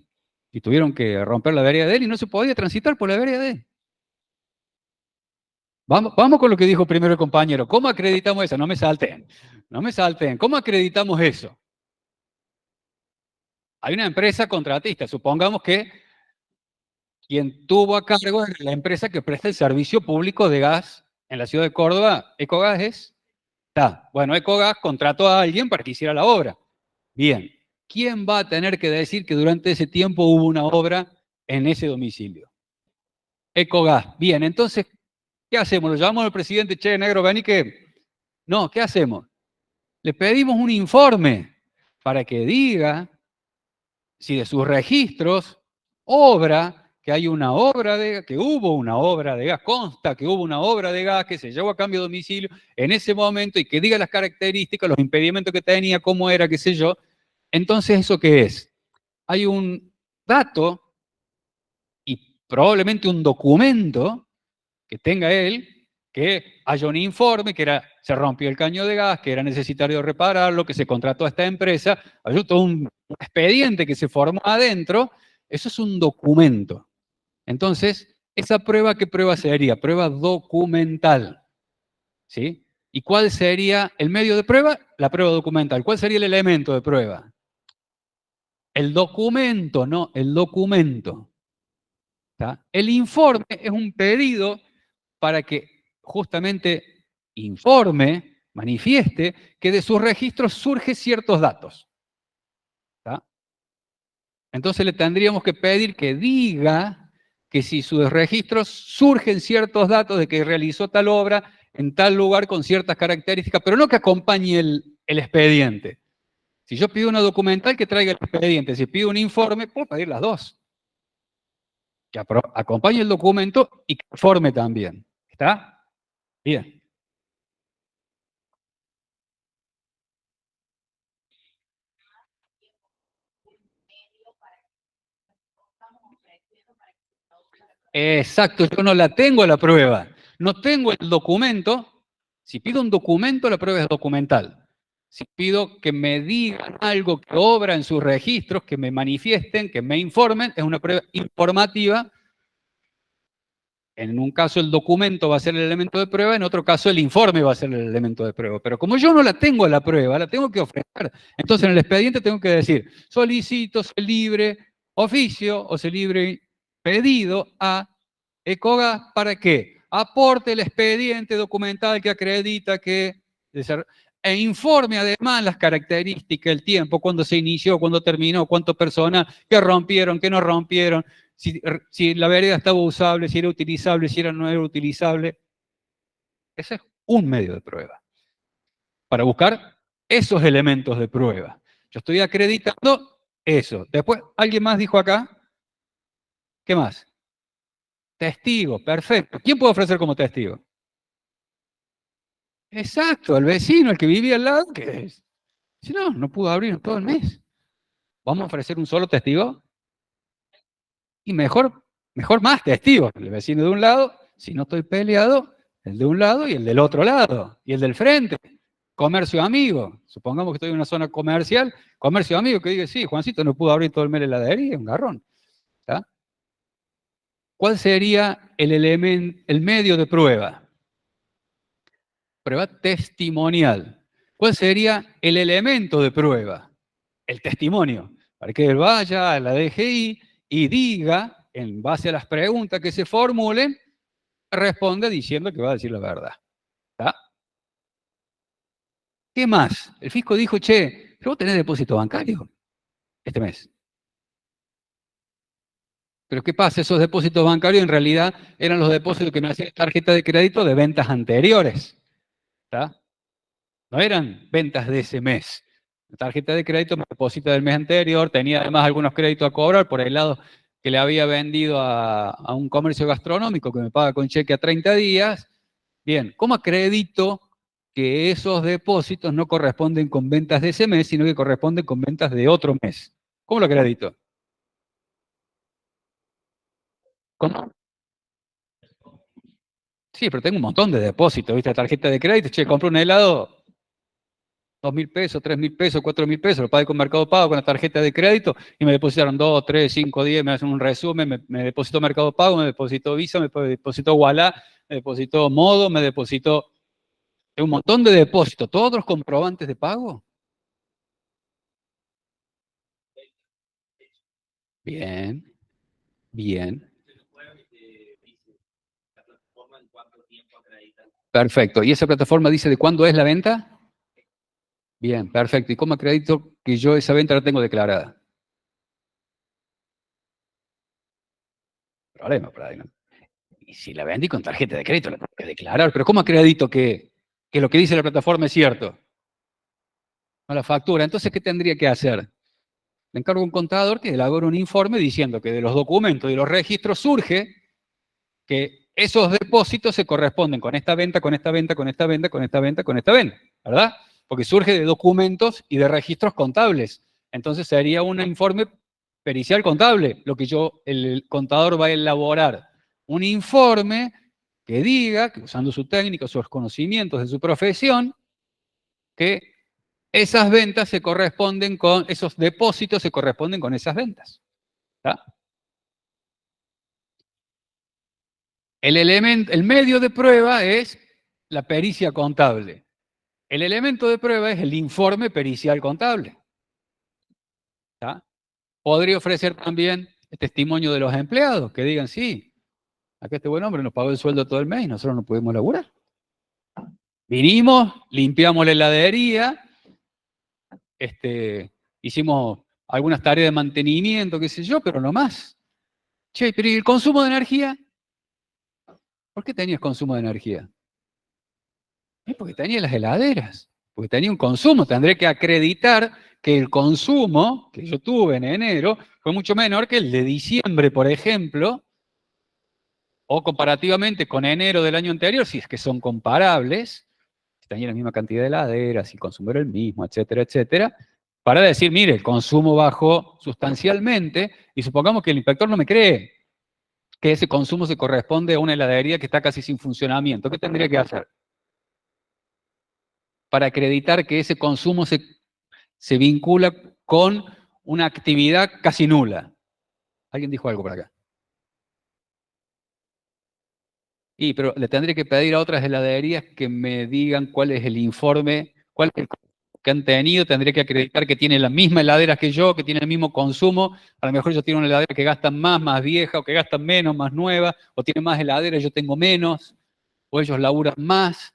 Y tuvieron que romper la vereda de él y no se podía transitar por la vereda de él. Vamos con lo que dijo primero el compañero. ¿Cómo acreditamos eso? No me salten. No me salten. ¿Cómo acreditamos eso? Hay una empresa contratista. Supongamos que quien tuvo a cargo es la empresa que presta el servicio público de gas en la ciudad de Córdoba. ¿Ecogas es? Está. Bueno, Ecogas contrató a alguien para que hiciera la obra. Bien. ¿Quién va a tener que decir que durante ese tiempo hubo una obra en ese domicilio? Ecogas. Bien, entonces, ¿qué hacemos? ¿Lo llamamos al presidente? Che, negro, vení que... No, ¿qué hacemos? Le pedimos un informe para que diga si de sus registros que hay una obra que hubo una obra de gas, consta que hubo una obra de gas que se llevó a cambio de domicilio en ese momento y que diga las características, los impedimentos que tenía, cómo era, qué sé yo. Entonces, ¿eso qué es? Hay un dato y probablemente un documento que tenga él, que haya un informe, que se rompió el caño de gas, que era necesario repararlo, que se contrató a esta empresa, hay todo un expediente que se formó adentro. Eso es un documento. Entonces, ¿esa prueba qué prueba sería? Prueba documental. ¿Sí? ¿Y cuál sería el medio de prueba? La prueba documental. ¿Cuál sería el elemento de prueba? El documento, no, el documento. ¿Está? El informe es un pedido para que justamente informe, manifieste, que de sus registros surgen ciertos datos. ¿Está? Entonces le tendríamos que pedir que diga que si sus registros surgen ciertos datos de que realizó tal obra en tal lugar con ciertas características, pero no que acompañe el expediente, Si yo pido una documental, que traiga el expediente. Si pido un informe, puedo pedir las dos. Que acompañe el documento y que informe también. ¿Está? Bien. Exacto, yo no la tengo la prueba. No tengo el documento. Si pido un documento, la prueba es documental. Si pido que me digan algo que obra en sus registros, que me manifiesten, que me informen, es una prueba informativa. En un caso el documento va a ser el elemento de prueba, en otro caso el informe va a ser el elemento de prueba. Pero como yo no la tengo la prueba, la tengo que ofrecer. Entonces en el expediente tengo que decir, solicito se libre oficio o se libre pedido a ECOGAS para que aporte el expediente documental que acredita que... E informe además las características, el tiempo, cuándo se inició, cuándo terminó, cuánto personal, qué rompieron, qué no rompieron, si la vereda estaba usable, si era utilizable, si no era utilizable. Ese es un medio de prueba. Para buscar esos elementos de prueba. Yo estoy acreditando eso. Después, ¿alguien más dijo acá? ¿Qué más? Testigo, perfecto. ¿Quién puede ofrecer como testigo? Exacto, el vecino, el que vivía al lado, que si no, no pudo abrir en todo el mes. ¿Vamos a ofrecer un solo testigo? Y mejor más testigos. El vecino de un lado, si no estoy peleado, el de un lado y el del otro lado. Y el del frente. Comercio amigo. Supongamos que estoy en una zona comercial, comercio amigo que diga, sí, Juancito no pudo abrir todo el mes la heladería, un garrón. ¿Está? ¿Cuál sería el medio de prueba? Prueba testimonial. ¿Cuál sería el elemento de prueba? El testimonio. Para que él vaya a la DGI y diga, en base a las preguntas que se formulen, responde diciendo que va a decir la verdad. ¿Está? ¿Qué más? El fisco dijo, che, pero vos tenés depósito bancario este mes. Pero ¿qué pasa? Esos depósitos bancarios en realidad eran los depósitos que me hacía tarjeta de crédito de ventas anteriores. ¿Está? No eran ventas de ese mes. La tarjeta de crédito me deposita del mes anterior, tenía además algunos créditos a cobrar por el lado que le había vendido a un comercio gastronómico que me paga con cheque a 30 días. Bien, ¿cómo acredito que esos depósitos no corresponden con ventas de ese mes, sino que corresponden con ventas de otro mes? ¿Cómo lo acredito? ¿Cómo? Sí, pero tengo un montón de depósitos, ¿viste? Tarjeta de crédito, che, compro un helado, 2.000 pesos, 3.000 pesos, 4.000 pesos, lo pagué con Mercado Pago, con la tarjeta de crédito, y me depositaron 2, 3, 5, 10, me hacen un resumen, me depositó Mercado Pago, me depositó Visa, me depositó Ualá, me depositó Modo, me depositó un montón de depósitos, todos los comprobantes de pago. Bien, bien. Perfecto. ¿Y esa plataforma dice de cuándo es la venta? Bien, perfecto. ¿Y cómo acredito que yo esa venta la tengo declarada? Problema por ahí, ¿no? Y si la vendí con tarjeta de crédito, la tengo que declarar. Pero ¿cómo acredito que lo que dice la plataforma es cierto? No la factura. Entonces, ¿qué tendría que hacer? Le encargo a un contador que elabore un informe diciendo que de los documentos y los registros surge que esos depósitos se corresponden con esta venta, con esta venta, con esta venta, con esta venta, con esta venta, ¿verdad? Porque surge de documentos y de registros contables. Entonces sería un informe pericial contable, lo que el contador va a elaborar. Un informe que diga, que usando su técnica, sus conocimientos de su profesión, que esas ventas se corresponden con, esos depósitos se corresponden con esas ventas. ¿Está? El medio de prueba es la pericia contable. El elemento de prueba es el informe pericial contable. ¿Está? Podría ofrecer también el testimonio de los empleados, que digan, sí, acá este buen hombre nos pagó el sueldo todo el mes y nosotros no pudimos laburar. Vinimos, limpiamos la heladería, hicimos algunas tareas de mantenimiento, qué sé yo, pero no más. Che, pero ¿y el consumo de energía? ¿Por qué tenías consumo de energía? Porque tenía las heladeras, porque tenía un consumo. Tendré que acreditar que el consumo que yo tuve en enero fue mucho menor que el de diciembre, por ejemplo, o comparativamente con enero del año anterior, si es que son comparables, si tenían la misma cantidad de heladeras, si el consumo era el mismo, etcétera, etcétera, para decir, mire, el consumo bajó sustancialmente, y supongamos que el inspector no me cree que ese consumo se corresponde a una heladería que está casi sin funcionamiento. ¿Qué tendría que hacer? Para acreditar que ese consumo se vincula con una actividad casi nula. ¿Alguien dijo algo por acá? Pero le tendré que pedir a otras heladerías que me digan cuál es el informe, cuál es el que han tenido, tendré que acreditar que tienen las mismas heladeras que yo, que tienen el mismo consumo. A lo mejor yo tengo una heladera que gasta más vieja, o que gasta menos, más nueva, o tiene más heladeras, yo tengo menos, o ellos laburan más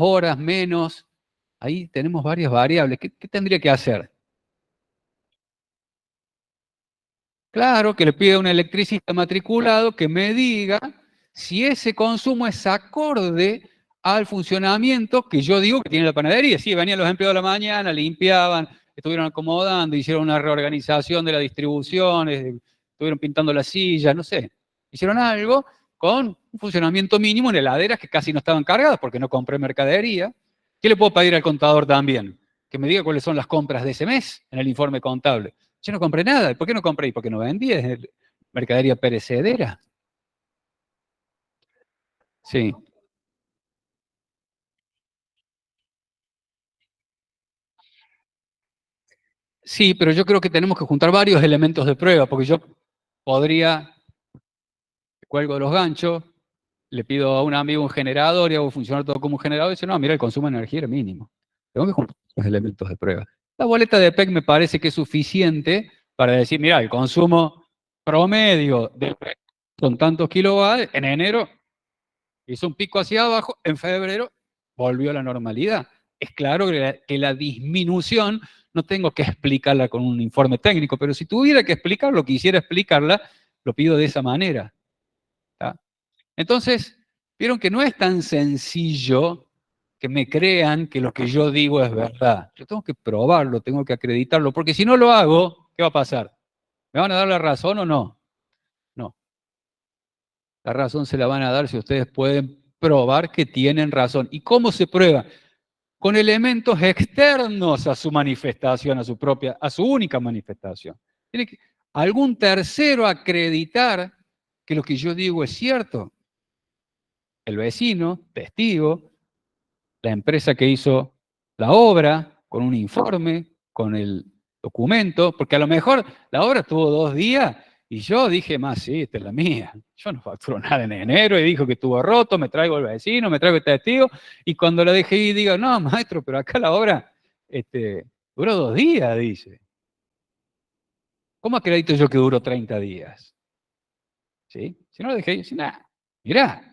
horas, menos. Ahí tenemos varias variables. ¿Qué tendría que hacer? Claro, que le pida a un electricista matriculado que me diga si ese consumo es acorde al funcionamiento que yo digo que tiene la panadería. Sí, venían los empleados de la mañana, limpiaban, estuvieron acomodando, hicieron una reorganización de la distribución, estuvieron pintando las sillas, no sé. Hicieron algo con un funcionamiento mínimo en heladeras que casi no estaban cargadas porque no compré mercadería. ¿Qué le puedo pedir al contador también? Que me diga cuáles son las compras de ese mes en el informe contable. Yo no compré nada. ¿Por qué no compré? Porque no vendí. Es mercadería perecedera. Sí. Sí, pero yo creo que tenemos que juntar varios elementos de prueba, porque yo podría, cuelgo los ganchos, le pido a un amigo un generador y hago funcionar todo como un generador y dice, no, mira, el consumo de energía era mínimo. Tengo que juntar los elementos de prueba. La boleta de PEC me parece que es suficiente para decir, mira, el consumo promedio de PEC son tantos kilowatts, en enero hizo un pico hacia abajo, en febrero volvió a la normalidad. Es claro que la disminución no tengo que explicarla con un informe técnico, pero si tuviera que explicarlo, quisiera explicarla, lo pido de esa manera. ¿Tá? Entonces, vieron que no es tan sencillo que me crean que lo que yo digo es verdad. Yo tengo que probarlo, tengo que acreditarlo, porque si no lo hago, ¿qué va a pasar? ¿Me van a dar la razón o no? No. La razón se la van a dar si ustedes pueden probar que tienen razón. ¿Y cómo se prueba? Con elementos externos a su manifestación, a su única manifestación. Tiene que algún tercero acreditar que lo que yo digo es cierto. El vecino, testigo, la empresa que hizo la obra, con un informe, con el documento, porque a lo mejor la obra tuvo 2 días y yo dije, más, sí, esta es la mía. Yo no facturo nada en enero y dijo que estuvo roto, me traigo el vecino, me traigo el testigo, y cuando la dejé ir digo, no, maestro, pero acá la obra duró 2 días, dice. ¿Cómo acredito yo que duró 30 días? ¿Sí? Si no lo dejé ir, sin nada. Mirá,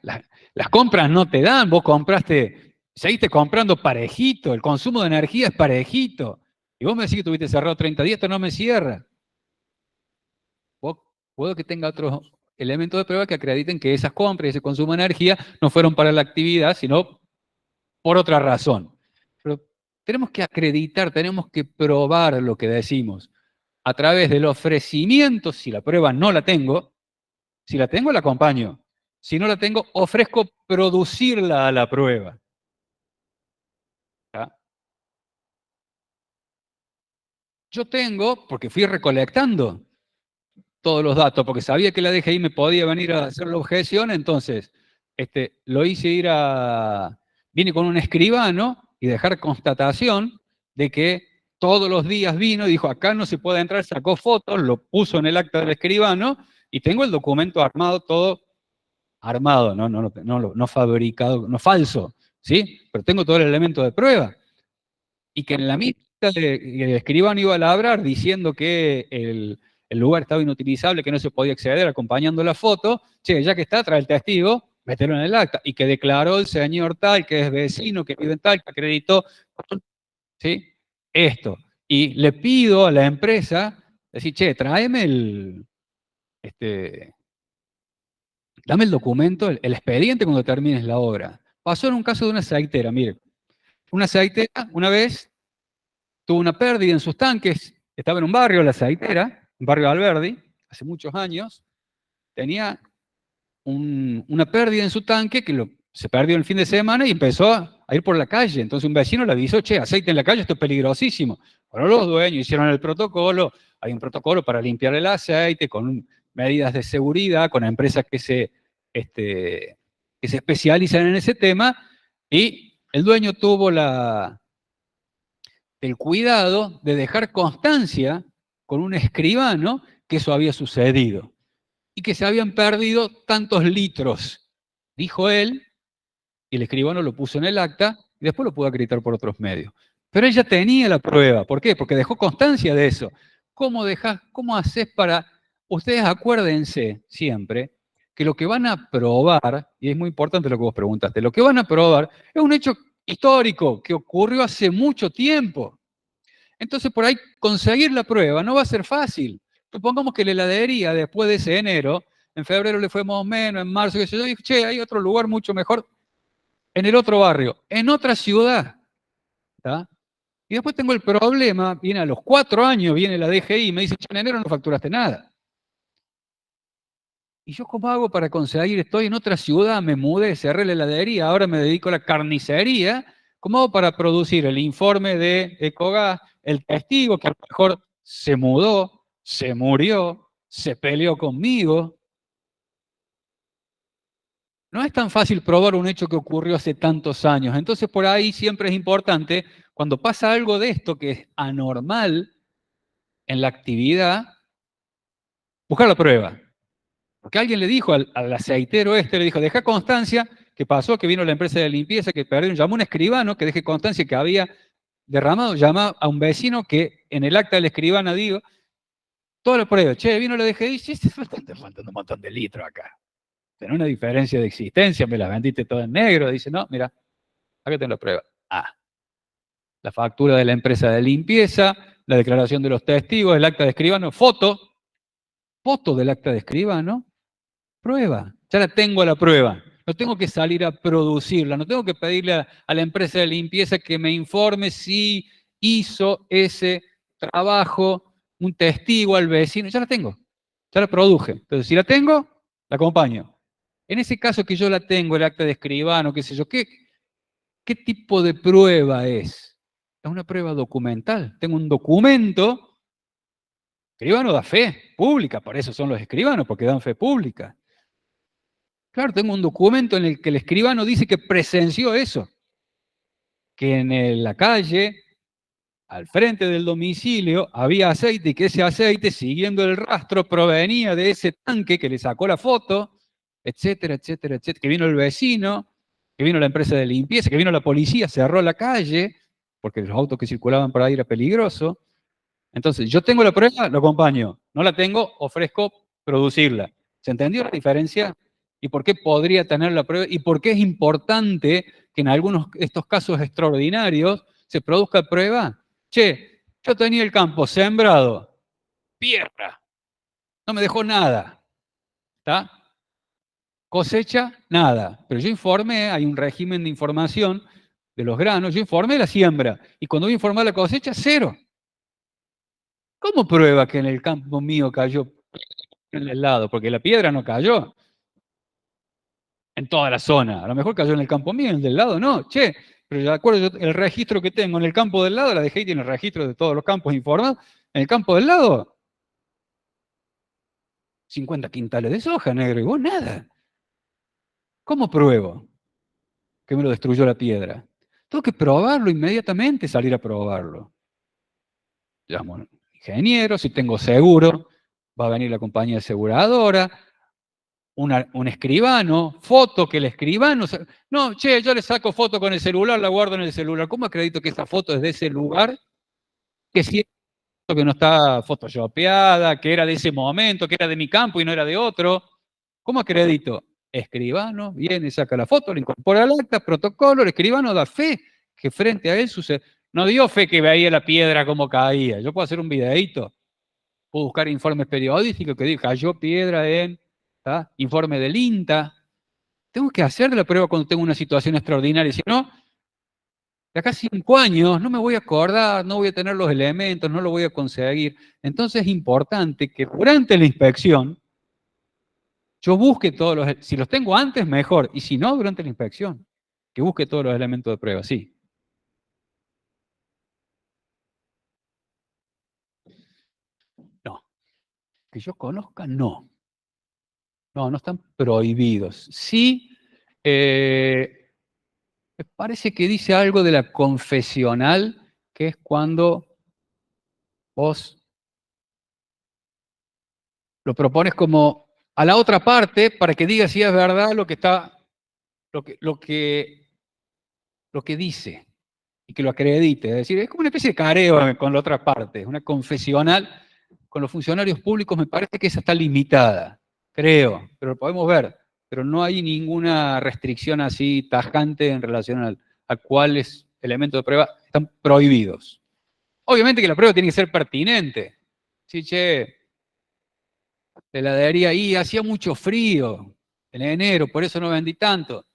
las compras no te dan, vos compraste, seguiste comprando parejito, el consumo de energía es parejito. Y vos me decís que tuviste cerrado 30 días, esto no me cierra. Puedo que tenga otros elementos de prueba que acrediten que esas compras y ese consumo de energía no fueron para la actividad, sino por otra razón. Pero tenemos que acreditar, tenemos que probar lo que decimos a través del ofrecimiento. Si la prueba no la tengo, si la tengo, la acompaño. Si no la tengo, ofrezco producirla a la prueba. ¿Ah? Yo tengo, porque fui recolectando todos los datos, porque sabía que la DGI me podía venir a hacer la objeción, entonces lo hice vine con un escribano y dejar constatación de que todos los días vino y dijo, acá no se puede entrar, sacó fotos, lo puso en el acta del escribano y tengo el documento armado, todo armado, no fabricado, no falso, ¿sí? Pero tengo todo el elemento de prueba. Y que en la mitad el escribano iba a labrar diciendo que el lugar estaba inutilizable, que no se podía acceder, acompañando la foto, che, ya que está, trae el testigo, mételo en el acta, y que declaró el señor tal, que es vecino, que vive en tal, que acreditó, ¿sí? Esto. Y le pido a la empresa, decir, che, tráeme dame el documento, el expediente cuando termines la obra. Pasó en un caso de una aceitera, mire. Una aceitera, una vez, tuvo una pérdida en sus tanques, estaba en un barrio, La Aceitera, un barrio de Alberdi, hace muchos años, tenía una pérdida en su tanque que se perdió el fin de semana y empezó a ir por la calle. Entonces un vecino le avisó, che, aceite en la calle, esto es peligrosísimo. Bueno, los dueños hicieron el protocolo, hay un protocolo para limpiar el aceite con medidas de seguridad, con empresas que se especializan en ese tema, y el dueño tuvo el cuidado de dejar constancia con un escribano que eso había sucedido y que se habían perdido tantos litros, dijo él, y el escribano lo puso en el acta y después lo pudo acreditar por otros medios. Pero ella tenía la prueba. ¿Por qué? Porque dejó constancia de eso. ¿Cómo haces para...? Ustedes acuérdense siempre que lo que van a probar, y es muy importante lo que vos preguntaste, lo que van a probar es un hecho histórico que ocurrió hace mucho tiempo. Entonces, por ahí conseguir la prueba no va a ser fácil. Supongamos que la heladería, después de ese enero, en febrero le fue más o menos, en marzo, qué sé yo, dijo, che, hay otro lugar mucho mejor en el otro barrio, en otra ciudad. ¿Tá? Y después tengo el problema, viene a los 4 años, viene la DGI y me dice, che, en enero no facturaste nada. ¿Y yo cómo hago para conseguir? Estoy en otra ciudad, me mudé, cerré la heladería, ahora me dedico a la carnicería. ¿Cómo hago para producir el informe de Ecogas, el testigo que a lo mejor se mudó, se murió, se peleó conmigo? No es tan fácil probar un hecho que ocurrió hace tantos años. Entonces, por ahí siempre es importante, cuando pasa algo de esto que es anormal en la actividad, buscar la prueba. Porque alguien le dijo al aceitero le dijo, deja constancia que pasó, que vino la empresa de limpieza, que perdieron, llamó a un escribano que deje constancia que había derramado, llamó a un vecino que en el acta del escribano digo, toda la prueba, che, vino la DGI, sí, te faltando un montón de litros acá. Tenés una diferencia de existencia, me las vendiste todas en negro. Dice, no, mira, acá tengo la prueba. La factura de la empresa de limpieza, la declaración de los testigos, el acta de escribano, foto del acta de escribano, prueba. Ya la tengo a la prueba. No tengo que salir a producirla, no tengo que pedirle a la empresa de limpieza que me informe si hizo ese trabajo, un testigo al vecino. Ya la tengo, ya la produje. Entonces, si la tengo, la acompaño. En ese caso que yo la tengo, el acta de escribano, qué sé yo, ¿qué tipo de prueba es? Es una prueba documental. Tengo un documento. Escribano da fe pública, por eso son los escribanos, porque dan fe pública. Claro, tengo un documento en el que el escribano dice que presenció eso. Que en la calle, al frente del domicilio, había aceite y que ese aceite, siguiendo el rastro, provenía de ese tanque que le sacó la foto, etcétera, etcétera, etcétera, que vino el vecino, que vino la empresa de limpieza, que vino la policía, cerró la calle, porque los autos que circulaban por ahí era peligroso. Entonces, yo tengo la prueba, lo acompaño. No la tengo, ofrezco producirla. ¿Se entendió la diferencia? ¿Y por qué podría tener la prueba? ¿Y por qué es importante que en algunos de estos casos extraordinarios se produzca prueba? Che, yo tenía el campo sembrado, tierra, no me dejó nada. ¿Está? Cosecha, nada. Pero yo informé, hay un régimen de información de los granos, yo informé la siembra. Y cuando voy a informar la cosecha, 0. ¿Cómo prueba que en el campo mío cayó en el lado? Porque la piedra no cayó en toda la zona. A lo mejor cayó en el campo mío, en el del lado no. Che, pero de acuerdo, el registro que tengo en el campo del lado, la DGI tiene el registro de todos los campos informados. En el campo del lado, 50 quintales de soja, negro, y vos nada. ¿Cómo pruebo que me lo destruyó la piedra? Tengo que probarlo inmediatamente, salir a probarlo. Llamo a un ingeniero, si tengo seguro, va a venir la compañía aseguradora, un escribano, foto que el escribano... No, che, yo le saco foto con el celular, la guardo en el celular. ¿Cómo acredito que esa foto es de ese lugar? Que si que no está photoshopeada, que era de ese momento, que era de mi campo y no era de otro. ¿Cómo acredito? Escribano, viene, saca la foto, le incorpora al acta, protocolo, el escribano da fe que frente a él sucede. No dio fe que veía la piedra como caía. Yo puedo hacer un videíto, puedo buscar informes periodísticos que diga cayó piedra en informe del INTA. Tengo que hacer la prueba cuando tengo una situación extraordinaria. Si no, de acá a 5 años no me voy a acordar, no voy a tener los elementos, no lo voy a conseguir. Entonces es importante que durante la inspección yo busque todos los, si los tengo antes, mejor, y si no, durante la inspección, que busque todos los elementos de prueba, sí. No, que yo conozca, no. No, no están prohibidos. Sí, me parece que dice algo de la confesional, que es cuando vos lo propones como a la otra parte para que diga si es verdad lo que está, lo que dice y que lo acredite. Es decir, es como una especie de careo con la otra parte, una confesional. Con los funcionarios públicos me parece que esa está limitada, creo, pero lo podemos ver. Pero no hay ninguna restricción así tajante en relación a cuáles elementos de prueba están prohibidos. Obviamente que la prueba tiene que ser pertinente. Sí, che, la heladería ahí hacía mucho frío en enero, por eso no vendí tanto.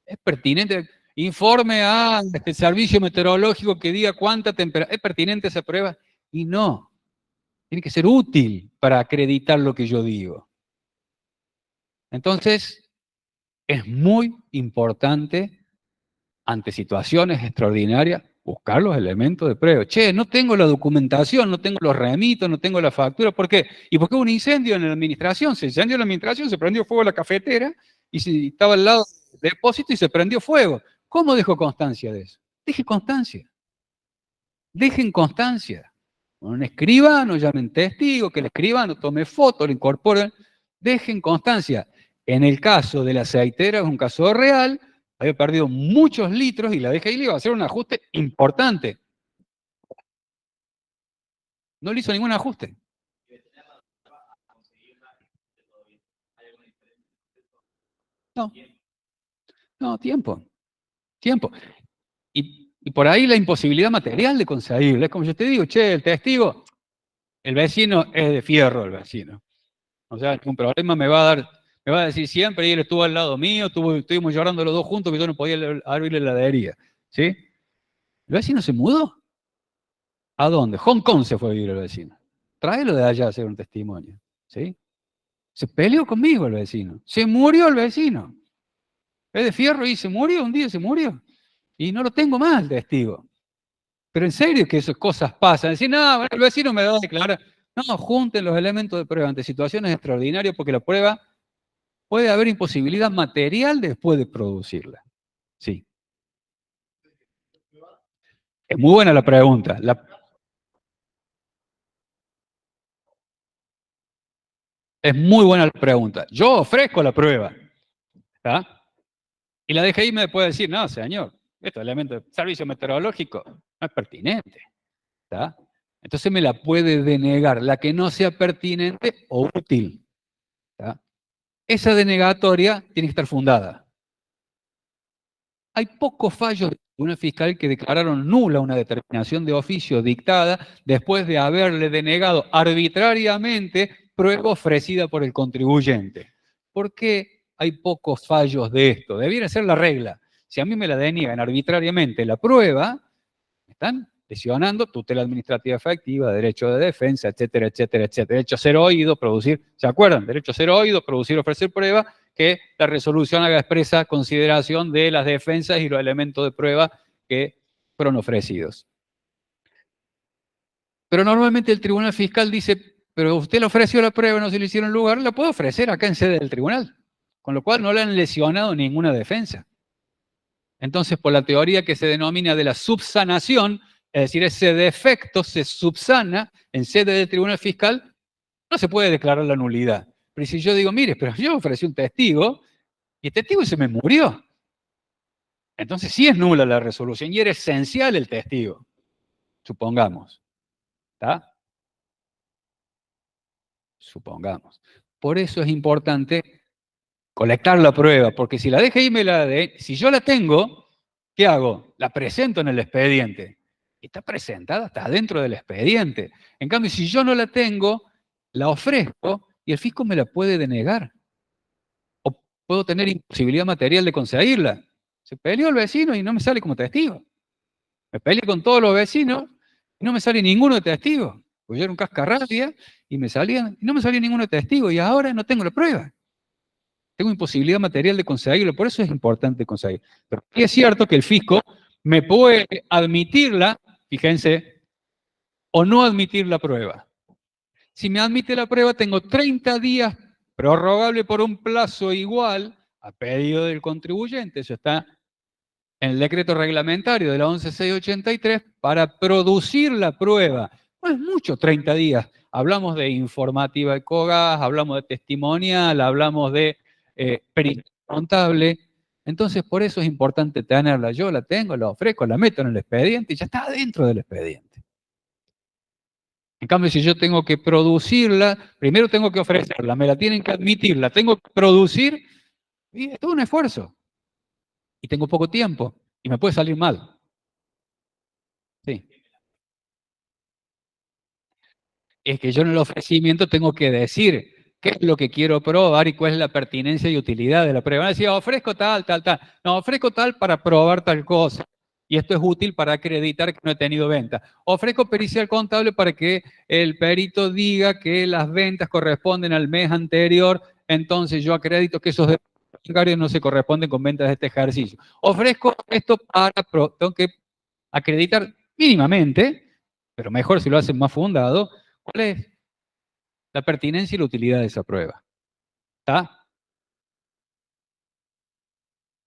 Es pertinente. Informe al servicio meteorológico que diga cuánta temperatura. ¿Es pertinente esa prueba? Y no. Tiene que ser útil para acreditar lo que yo digo. Entonces, es muy importante, ante situaciones extraordinarias, buscar los elementos de prueba. Che, no tengo la documentación, no tengo los remitos, no tengo la factura. ¿Por qué? Y porque hubo un incendio en la administración. Se incendió en la administración, se prendió fuego la cafetera y estaba al lado del depósito y se prendió fuego. ¿Cómo dejo constancia de eso? Deje constancia. Dejen constancia. Un escribano, llamen testigo, que el escribano tome foto, lo incorporen. Dejen constancia. En el caso de la aceitera, es un caso real, había perdido muchos litros y la DGI le iba a hacer un ajuste importante. No le hizo ningún ajuste. No. No, tiempo. Tiempo. Y por ahí la imposibilidad material de conseguirla. Es como yo te digo, che, el testigo, el vecino es de fierro, el vecino. O sea, un problema me va a decir siempre, y él estuvo al lado mío, estuvimos llorando los dos juntos, que yo no podía abrir la heladería. ¿Sí? El vecino se mudó. ¿A dónde? Hong Kong se fue a vivir el vecino. Tráelo de allá a hacer un testimonio. ¿Sí? Se peleó conmigo el vecino. Se murió el vecino. Es de fierro y se murió, un día se murió. Y no lo tengo más el testigo. Pero en serio que esas cosas pasan. Decir, no, bueno, el vecino me va a declarar. No, junten los elementos de prueba ante situaciones extraordinarias porque la prueba puede haber imposibilidad material después de producirla. Sí. Es muy buena la pregunta. Es muy buena la pregunta. Yo ofrezco la prueba. ¿Está? Y la DGI me puede decir, no, señor, este elemento de servicio meteorológico no es pertinente. ¿Está? Entonces me la puede denegar, la que no sea pertinente o útil. ¿Está? Esa denegatoria tiene que estar fundada. Hay pocos fallos de tribunal fiscal que declararon nula una determinación de oficio dictada después de haberle denegado arbitrariamente prueba ofrecida por el contribuyente. ¿Por qué hay pocos fallos de esto? Debiera ser la regla. Si a mí me la deniegan arbitrariamente la prueba, me están lesionando tutela administrativa efectiva, derecho de defensa, etcétera, etcétera, etcétera. Derecho a ser oído, producir, ¿se acuerdan? Derecho a ser oído, producir, ofrecer prueba, que la resolución haga expresa consideración de las defensas y los elementos de prueba que fueron ofrecidos. Pero normalmente el tribunal fiscal dice, pero usted le ofreció la prueba, no se le hicieron lugar, la puede ofrecer acá en sede del tribunal. Con lo cual no le han lesionado ninguna defensa. Entonces, por la teoría que se denomina de la subsanación, es decir, ese defecto se subsana en sede del tribunal fiscal, no se puede declarar la nulidad. Pero si yo digo, mire, pero yo ofrecí un testigo y el testigo se me murió. Entonces sí es nula la resolución y era esencial el testigo, supongamos. ¿Está? Supongamos. Por eso es importante colectar la prueba, porque si la DGI si yo la tengo, ¿qué hago? La presento en el expediente. Está presentada, está dentro del expediente. En cambio, si yo no la tengo, la ofrezco y el fisco me la puede denegar. O puedo tener imposibilidad material de conseguirla. Se peleó el vecino y no me sale como testigo. Me peleé con todos los vecinos y no me sale ninguno de testigo. Pues yo era un cascarrabia y no me salía ninguno de testigo y ahora no tengo la prueba. Tengo imposibilidad material de conseguirlo, por eso es importante conseguirlo. Pero sí es cierto que el fisco me puede admitirla, fíjense, o no admitir la prueba. Si me admite la prueba, tengo 30 días prorrogable por un plazo igual a pedido del contribuyente. Eso está en el decreto reglamentario de la 11683 para producir la prueba. No es mucho 30 días. Hablamos de informativa de COGAS, hablamos de testimonial, hablamos de perito contable. Entonces, por eso es importante tenerla. Yo la tengo, la ofrezco, la meto en el expediente y ya está dentro del expediente. En cambio, si yo tengo que producirla, primero tengo que ofrecerla, me la tienen que admitir, la tengo que producir, y es todo un esfuerzo. Y tengo poco tiempo, y me puede salir mal. Sí. Es que yo en el ofrecimiento tengo que decir qué es lo que quiero probar y cuál es la pertinencia y utilidad de la prueba. Decía, ofrezco tal, tal, tal. No, ofrezco tal para probar tal cosa. Y esto es útil para acreditar que no he tenido venta. Ofrezco pericial contable para que el perito diga que las ventas corresponden al mes anterior, entonces yo acredito que esos bancarios no se corresponden con ventas de este ejercicio. Ofrezco esto para, tengo que acreditar mínimamente, pero mejor si lo hacen más fundado, ¿cuál es la pertinencia y la utilidad de esa prueba? ¿Está?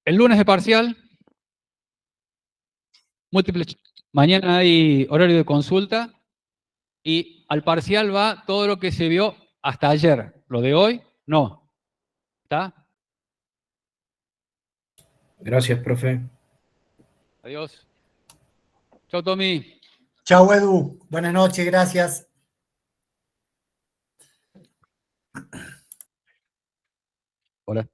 El lunes de parcial, múltiple. Mañana hay horario de consulta y al parcial va todo lo que se vio hasta ayer. Lo de hoy, no. ¿Está? Gracias, profe. Adiós. Chau, Tommy. Chau, Edu. Buenas noches, gracias. Hola.